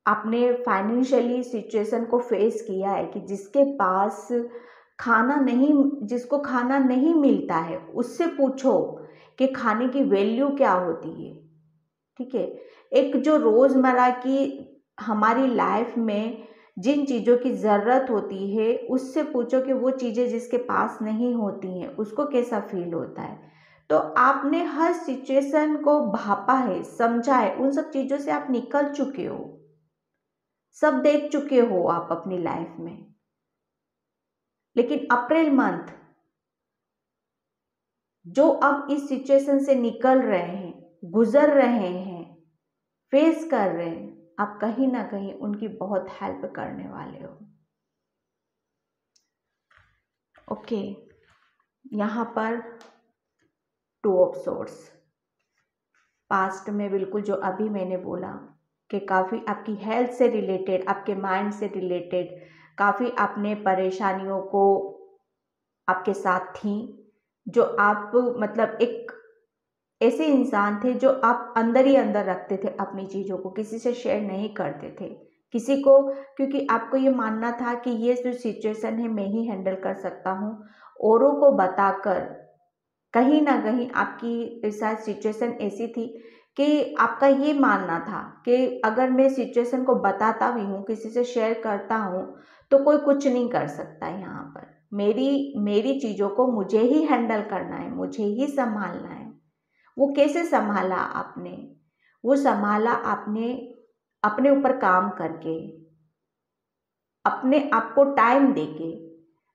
Speaker 1: आपने फाइनेंशियली सिचुएशन को फेस किया है कि जिसको खाना नहीं मिलता है, उससे पूछो कि खाने की वैल्यू क्या होती है। ठीक है, एक जो रोज़मर्रा की हमारी लाइफ में जिन चीज़ों की ज़रूरत होती है, उससे पूछो कि वो चीज़ें जिसके पास नहीं होती हैं उसको कैसा फील होता है। तो आपने हर सिचुएशन को भापा है, समझा है, उन सब चीज़ों से आप निकल चुके हो, सब देख चुके हो आप अपनी लाइफ में। लेकिन अप्रैल मंथ जो अब इस सिचुएशन से निकल रहे हैं, गुजर रहे हैं, फेस कर रहे हैं, आप कहीं ना कहीं उनकी बहुत हेल्प करने वाले हो। ओके, यहाँ पर 2 ऑफ सोर्ड्स, पास्ट में बिल्कुल जो अभी मैंने बोला कि काफ़ी आपकी हेल्थ से रिलेटेड, आपके माइंड से रिलेटेड काफ़ी आपने परेशानियों को आपके साथ थी, जो आप मतलब एक ऐसे इंसान थे जो आप अंदर ही अंदर रखते थे अपनी चीज़ों को, किसी से शेयर नहीं करते थे किसी को, क्योंकि आपको ये मानना था कि ये जो सिचुएशन है मैं ही हैंडल कर सकता हूँ। औरों को बताकर कहीं ना कहीं आपकी शायद सिचुएशन ऐसी थी कि आपका ये मानना था कि अगर मैं सिचुएशन को बताता भी हूँ, किसी से शेयर करता हूँ, तो कोई कुछ नहीं कर सकता है यहाँ पर। मेरी चीज़ों को मुझे ही हैंडल करना है, मुझे ही संभालना है। वो कैसे संभाला आपने? वो संभाला आपने अपने ऊपर काम करके, अपने आप को टाइम देके,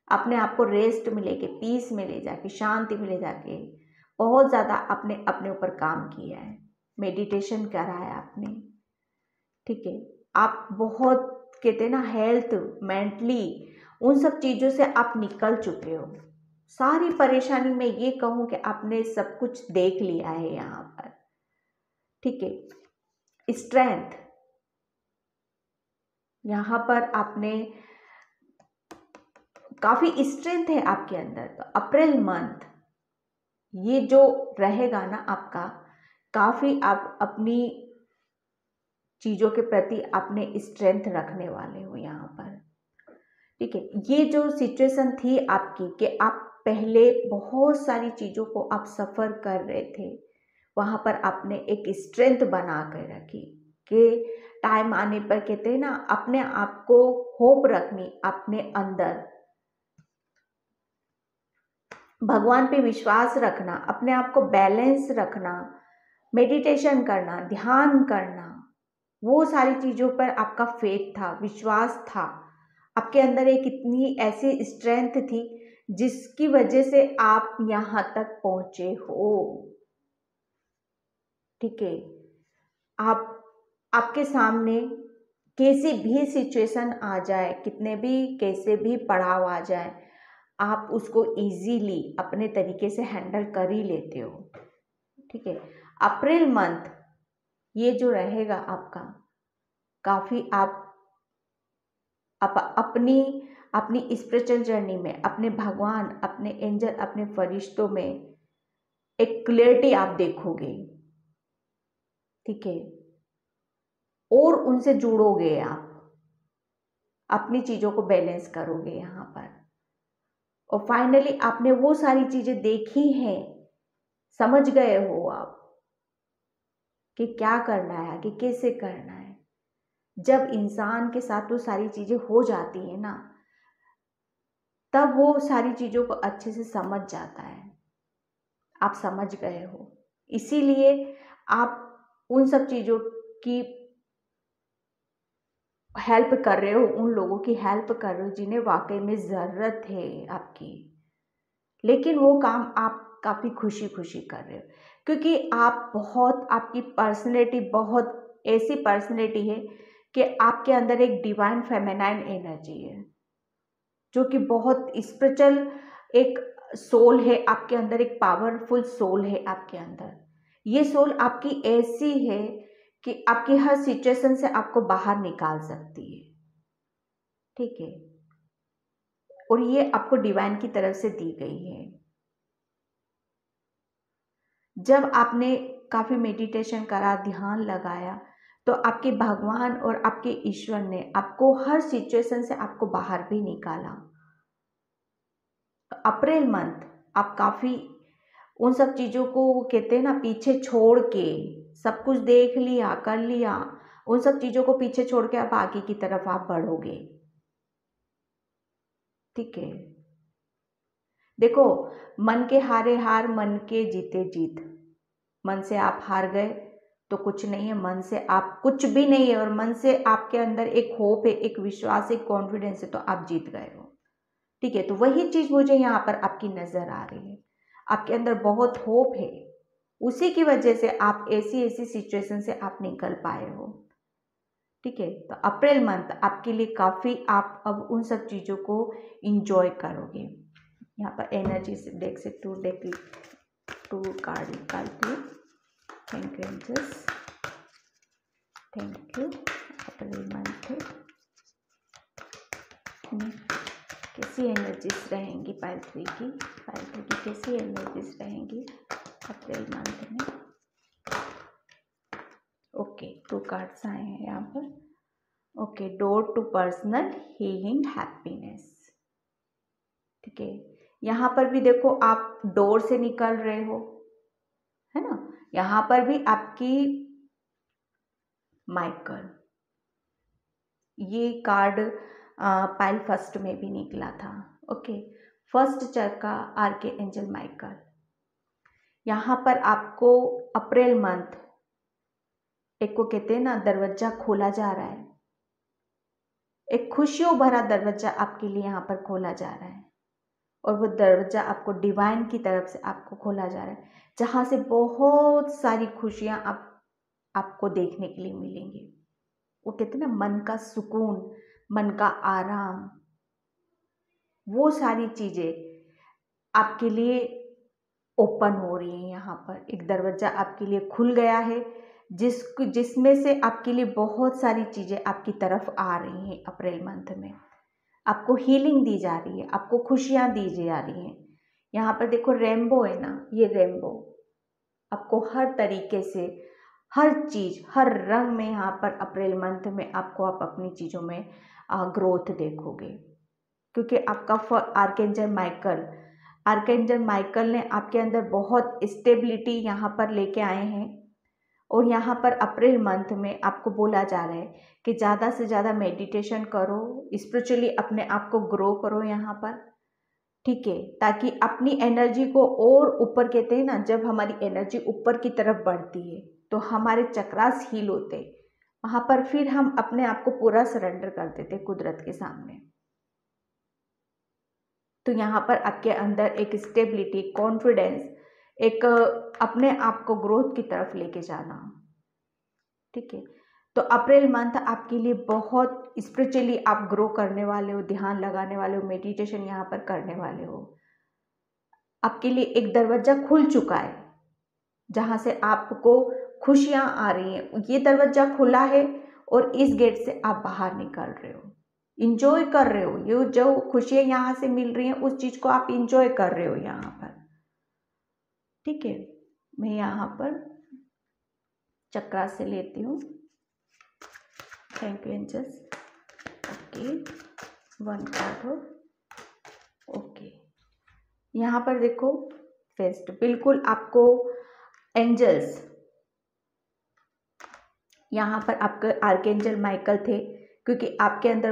Speaker 1: अपने आप को रेस्ट में लेके, पीस में ले जाके, शांति में ले जाके बहुत ज़्यादा आपने अपने ऊपर काम किया है, मेडिटेशन करा है आपने। ठीक है, आप बहुत कहते हैं ना हेल्थ, मेंटली उन सब चीज़ों से आप निकल चुके हो। सारी परेशानी में ये कहूँ कि आपने सब कुछ देख लिया है यहाँ पर। ठीक है, स्ट्रेंथ यहाँ पर आपने काफ़ी स्ट्रेंथ है आपके अंदर। तो अप्रैल मंथ ये जो रहेगा ना आपका, काफ़ी आप अपनी चीज़ों के प्रति अपने स्ट्रेंथ रखने वाले हो यहाँ पर। ठीक है, ये जो सिचुएशन थी आपकी कि आप पहले बहुत सारी चीज़ों को आप सफ़र कर रहे थे, वहाँ पर आपने एक स्ट्रेंथ बना कर रखी कि टाइम आने पर कहते हैं ना अपने आप को होप रखनी, अपने अंदर भगवान पे विश्वास रखना, अपने आप को बैलेंस रखना, मेडिटेशन करना, ध्यान करना, वो सारी चीज़ों पर आपका फेथ था, विश्वास था। आपके अंदर एक इतनी ऐसी स्ट्रेंथ थी जिसकी वजह से आप यहाँ तक पहुँचे हो। ठीक है, आपके सामने कैसी भी सिचुएशन आ जाए, कितने भी कैसे भी पड़ाव आ जाए, आप उसको इजीली अपने तरीके से हैंडल कर ही लेते हो। ठीक है, अप्रैल मंथ ये जो रहेगा आपका, काफ़ी आप अपनी अपनी स्पिरिचुअल जर्नी में, अपने भगवान, अपने एंजल, अपने फरिश्तों में एक क्लियरिटी आप देखोगे। ठीक है, और उनसे जुड़ोगे, आप अपनी चीज़ों को बैलेंस करोगे यहाँ पर। और फाइनली आपने वो सारी चीज़ें देखी हैं, समझ गए हो आप कि क्या करना है, कि कैसे करना है। जब इंसान के साथ वो सारी चीज़ें हो जाती है ना, तब वो सारी चीज़ों को अच्छे से समझ जाता है। आप समझ गए हो, इसीलिए आप उन सब चीज़ों की हेल्प कर रहे हो, उन लोगों की हेल्प कर रहे हो जिन्हें वाकई में ज़रूरत है आपकी। लेकिन वो काम आप काफ़ी खुशी खुशी कर रहे हो, क्योंकि आप बहुत, आपकी पर्सनैलिटी बहुत ऐसी पर्सनैलिटी है कि आपके अंदर एक डिवाइन फेमिनाइन एनर्जी है, जो कि बहुत स्पिरिचुअल एक सोल है आपके अंदर, एक पावरफुल सोल है आपके अंदर। ये सोल आपकी ऐसी है कि आपकी हर सिचुएशन से आपको बाहर निकाल सकती है। ठीक है, और ये आपको डिवाइन की तरफ से दी गई है। जब आपने काफ़ी मेडिटेशन करा, ध्यान लगाया, तो आपके भगवान और आपके ईश्वर ने आपको हर सिचुएशन से आपको बाहर भी निकाला। अप्रैल मंथ आप काफ़ी उन सब चीज़ों को कहते हैं ना पीछे छोड़ के, सब कुछ देख लिया, कर लिया, उन सब चीज़ों को पीछे छोड़ के आप आगे की तरफ आप बढ़ोगे। ठीक है, देखो, मन के हारे हार, मन के जीते जीत। मन से आप हार गए तो कुछ नहीं है, मन से आप कुछ भी नहीं है, और मन से आपके अंदर एक होप है, एक विश्वास, एक कॉन्फिडेंस है, तो आप जीत गए हो। ठीक है, तो वही चीज़ मुझे यहाँ पर आपकी नज़र आ रही है। आपके अंदर बहुत होप है, उसी की वजह से आप ऐसी ऐसी सिचुएशन से आप निकल पाए हो। ठीक है, तो अप्रैल मंथ आपके लिए काफ़ी, आप अब उन सब चीज़ों को इंजॉय करोगे। यहाँ पर एनर्जी से डेक से टू कार्ड निकालती हूँ। Thank you angels. Thank you. April month में कैसी एनर्जीज रहेंगी पाइल 3 की? पाइल 3 की कैसी एनर्जीज रहेंगी अप्रैल मंथ में? ओके, 2 कार्ड्स आए हैं यहाँ पर। Okay, door to personal healing happiness. ठीक है, यहाँ पर भी देखो आप डोर से निकल रहे हो, है ना। यहाँ पर भी आपकी माइकल, ये कार्ड पाइल फर्स्ट में भी निकला था। ओके, फर्स्ट चक्का आर्के एंजल माइकल। यहाँ पर आपको अप्रैल मंथ, एक को कहते हैं ना दरवाजा खोला जा रहा है, एक खुशियों भरा दरवाजा आपके लिए यहाँ पर खोला जा रहा है, और वो दरवाजा आपको डिवाइन की तरफ से आपको खोला जा रहा है, जहाँ से बहुत सारी खुशियाँ आपको देखने के लिए मिलेंगी। वो कहते हैं ना मन का सुकून, मन का आराम, वो सारी चीज़ें आपके लिए ओपन हो रही हैं। यहाँ पर एक दरवाजा आपके लिए खुल गया है, जिसमें से आपके लिए बहुत सारी चीज़ें आपकी तरफ आ रही हैं। अप्रैल मंथ में आपको हीलिंग दी जा रही है, आपको खुशियाँ दी जा रही हैं। यहाँ पर देखो रेनबो है ना, ये रेनबो आपको हर तरीके से, हर चीज़, हर रंग में यहाँ पर अप्रैल मंथ में आपको आप अपनी चीज़ों में ग्रोथ देखोगे, क्योंकि आपका आर्कएंजल माइकल ने आपके अंदर बहुत स्टेबिलिटी यहाँ पर लेके आए हैं। और यहाँ पर अप्रैल मंथ में आपको बोला जा रहा है कि ज़्यादा से ज़्यादा मेडिटेशन करो, स्पिरिचुअली अपने आप को ग्रो करो यहाँ पर। ठीक है, ताकि अपनी एनर्जी को और ऊपर, कहते हैं ना जब हमारी एनर्जी ऊपर की तरफ बढ़ती है तो हमारे चक्रास हील होते, वहाँ पर फिर हम अपने आप को पूरा सरेंडर कर देते कुदरत के सामने। तो यहाँ पर आपके अंदर एक स्टेबिलिटी, कॉन्फिडेंस, एक अपने आप को ग्रोथ की तरफ लेके जाना। ठीक है, तो अप्रैल मंथ आपके लिए बहुत स्पिरिचुअली आप ग्रो करने वाले हो, ध्यान लगाने वाले हो, मेडिटेशन यहाँ पर करने वाले हो। आपके लिए एक दरवाजा खुल चुका है जहाँ से आपको खुशियाँ आ रही हैं। ये दरवाजा खुला है और इस गेट से आप बाहर निकल रहे हो, इंजॉय कर रहे हो। ये जो खुशियाँ यहाँ से मिल रही हैं उस चीज़ को आप इंजॉय कर रहे हो यहाँ पर। ठीक है, मैं यहाँ पर चक्रा से लेती हूँ। Thank you angels. Okay, 1 card हो। ओके, यहाँ पर देखो फेस्ट, बिल्कुल आपको एंजल्स, यहाँ पर आपके आर्कएंजल माइकल थे, क्योंकि आपके अंदर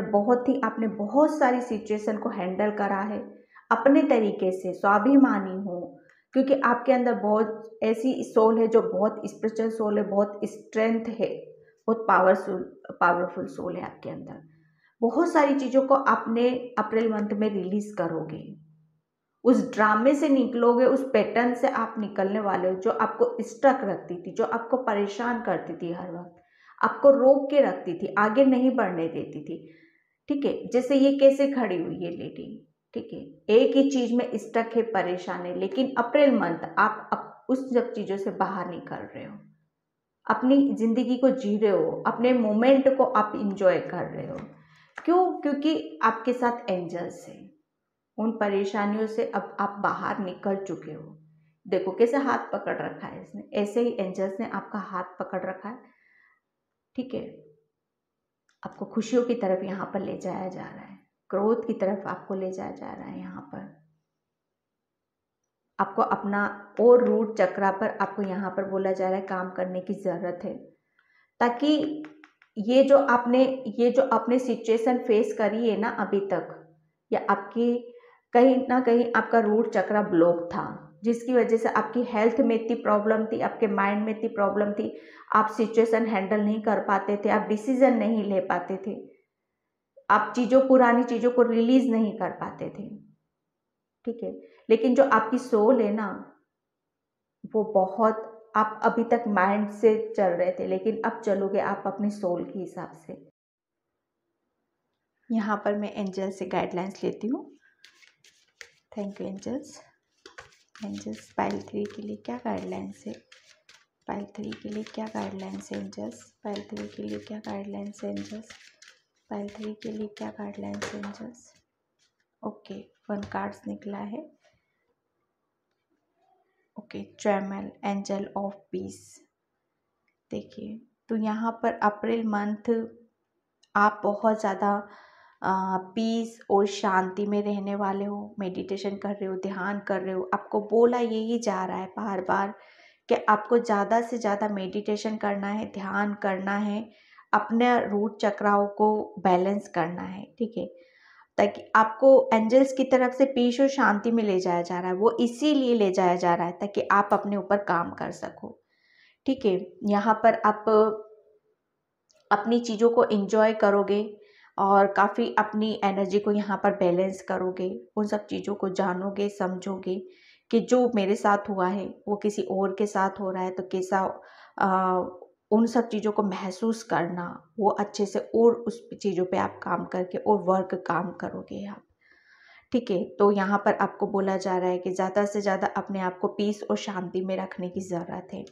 Speaker 1: आपने बहुत सारी सिचुएशन को हैंडल करा है अपने तरीके से, स्वाभिमानी हो, क्योंकि आपके अंदर बहुत ऐसी सोल है जो बहुत स्पिरिचुअल सोल है, बहुत स्ट्रेंथ है, बहुत पावरफुल सोल है आपके अंदर। बहुत सारी चीज़ों को आपने अप्रैल मंथ में रिलीज करोगे, उस ड्रामे से निकलोगे, उस पैटर्न से आप निकलने वाले हो जो आपको स्टक रखती थी, जो आपको परेशान करती थी, हर वक्त आपको रोक के रखती थी, आगे नहीं बढ़ने देती थी। ठीक है, जैसे ये कैसे खड़ी हुई ये लेडी, ठीक है, एक ही चीज में स्टक है, परेशान है, लेकिन अप्रैल मंथ आप उस सब चीजों से बाहर निकल रहे हो, अपनी जिंदगी को जी रहे हो, अपने मोमेंट को आप इंजॉय कर रहे हो। क्यों? क्योंकि आपके साथ एंजल्स है। उन परेशानियों से अब आप बाहर निकल चुके हो। देखो कैसे हाथ पकड़ रखा है इसने, ऐसे ही एंजल्स ने आपका हाथ पकड़ रखा है। ठीक है, आपको खुशियों की तरफ यहाँ पर ले जाया जा रहा है, ग्रोथ की तरफ आपको ले जाया जा रहा है। यहाँ पर आपको अपना और रूट चक्रा पर आपको यहाँ पर बोला जा रहा है काम करने की ज़रूरत है, ताकि ये जो आपने सिचुएशन फेस करी है ना अभी तक, या आपकी कहीं ना कहीं आपका रूट चक्रा ब्लॉक था, जिसकी वजह से आपकी हेल्थ में इतनी प्रॉब्लम थी, आपके माइंड में इतनी प्रॉब्लम थी, आप सिचुएशन हैंडल नहीं कर पाते थे, आप डिसीजन नहीं ले पाते थे, आप पुरानी चीज़ों को रिलीज नहीं कर पाते थे। ठीक है, लेकिन जो आपकी सोल है ना, वो बहुत, आप अभी तक माइंड से चल रहे थे, लेकिन अब चलोगे आप अपनी सोल के हिसाब से। यहाँ पर मैं एंजल से गाइडलाइंस लेती हूँ। Thank you angels. पाइल 3 के लिए क्या गाइडलाइंस है पाइल 3 के लिए क्या गाइडलाइंस है एंजल्स? पाइल 3 के लिए क्या गाइडलाइंस है एंजल्स? पाइल 3 के लिए क्या गाइडलाइंस है एंजल्स? ओके, 1 कार्ड्स निकला है। ओके, ट्रेमल, एंजल ऑफ पीस। देखिए, तो यहाँ पर अप्रैल मंथ आप बहुत ज़्यादा पीस और शांति में रहने वाले हो, मेडिटेशन कर रहे हो, ध्यान कर रहे हो। आपको बोला यही जा रहा है बार बार कि आपको ज़्यादा से ज़्यादा मेडिटेशन करना है, ध्यान करना है, अपने रूट चक्राओं को बैलेंस करना है, ठीक है, ताकि आपको एंजल्स की तरफ से पीस और शांति में ले जाया जा रहा है। वो इसीलिए ले जाया जा रहा है ताकि आप अपने ऊपर काम कर सको, ठीक है। यहाँ पर आप अपनी चीज़ों को एंजॉय करोगे और काफ़ी अपनी एनर्जी को यहाँ पर बैलेंस करोगे, उन सब चीज़ों को जानोगे, समझोगे कि जो मेरे साथ हुआ है वो किसी और के साथ हो रहा है तो कैसा उन सब चीज़ों को महसूस करना, वो अच्छे से और उस चीज़ों पे आप काम करके और वर्क काम करोगे आप, ठीक है। तो यहाँ पर आपको बोला जा रहा है कि ज़्यादा से ज़्यादा अपने आप को पीस और शांति में रखने की ज़रूरत है।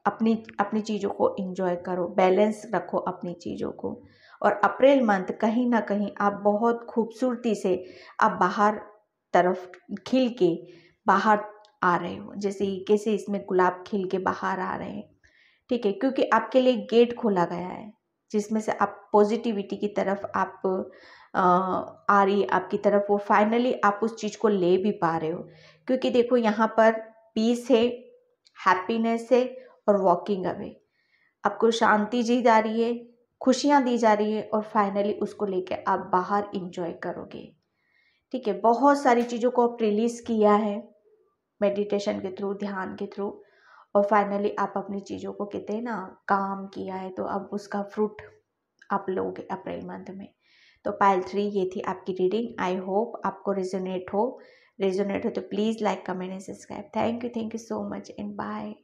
Speaker 1: अपनी अपनी चीज़ों को एंजॉय करो, बैलेंस रखो अपनी चीज़ों को। और अप्रैल मंथ कहीं ना कहीं आप बहुत खूबसूरती से आप बाहर तरफ खिल के बाहर आ रहे हो, जैसे कैसे इसमें गुलाब खिल के बाहर आ रहे हैं, ठीक है, क्योंकि आपके लिए गेट खोला गया है जिसमें से आप पॉजिटिविटी की तरफ आप आ रही है आपकी तरफ, वो फाइनली आप उस चीज़ को ले भी पा रहे हो। क्योंकि देखो यहाँ पर पीस है, हैप्पीनेस है और वॉकिंग अवे, आपको शांति दी जा रही है, खुशियाँ दी जा रही है और फाइनली उसको लेके आप बाहर इंजॉय करोगे, ठीक है। बहुत सारी चीज़ों को आप रिलीज़ किया है मेडिटेशन के थ्रू, ध्यान के थ्रू, और फाइनली आप अपनी चीज़ों को कहते हैं ना काम किया है, तो अब उसका फ्रूट आप लोगे अप्रैल मंथ में। तो पाइल 3 ये थी आपकी रीडिंग। आई होप आपको रेजोनेट हो तो please like, comment and subscribe. Thank you so much and bye.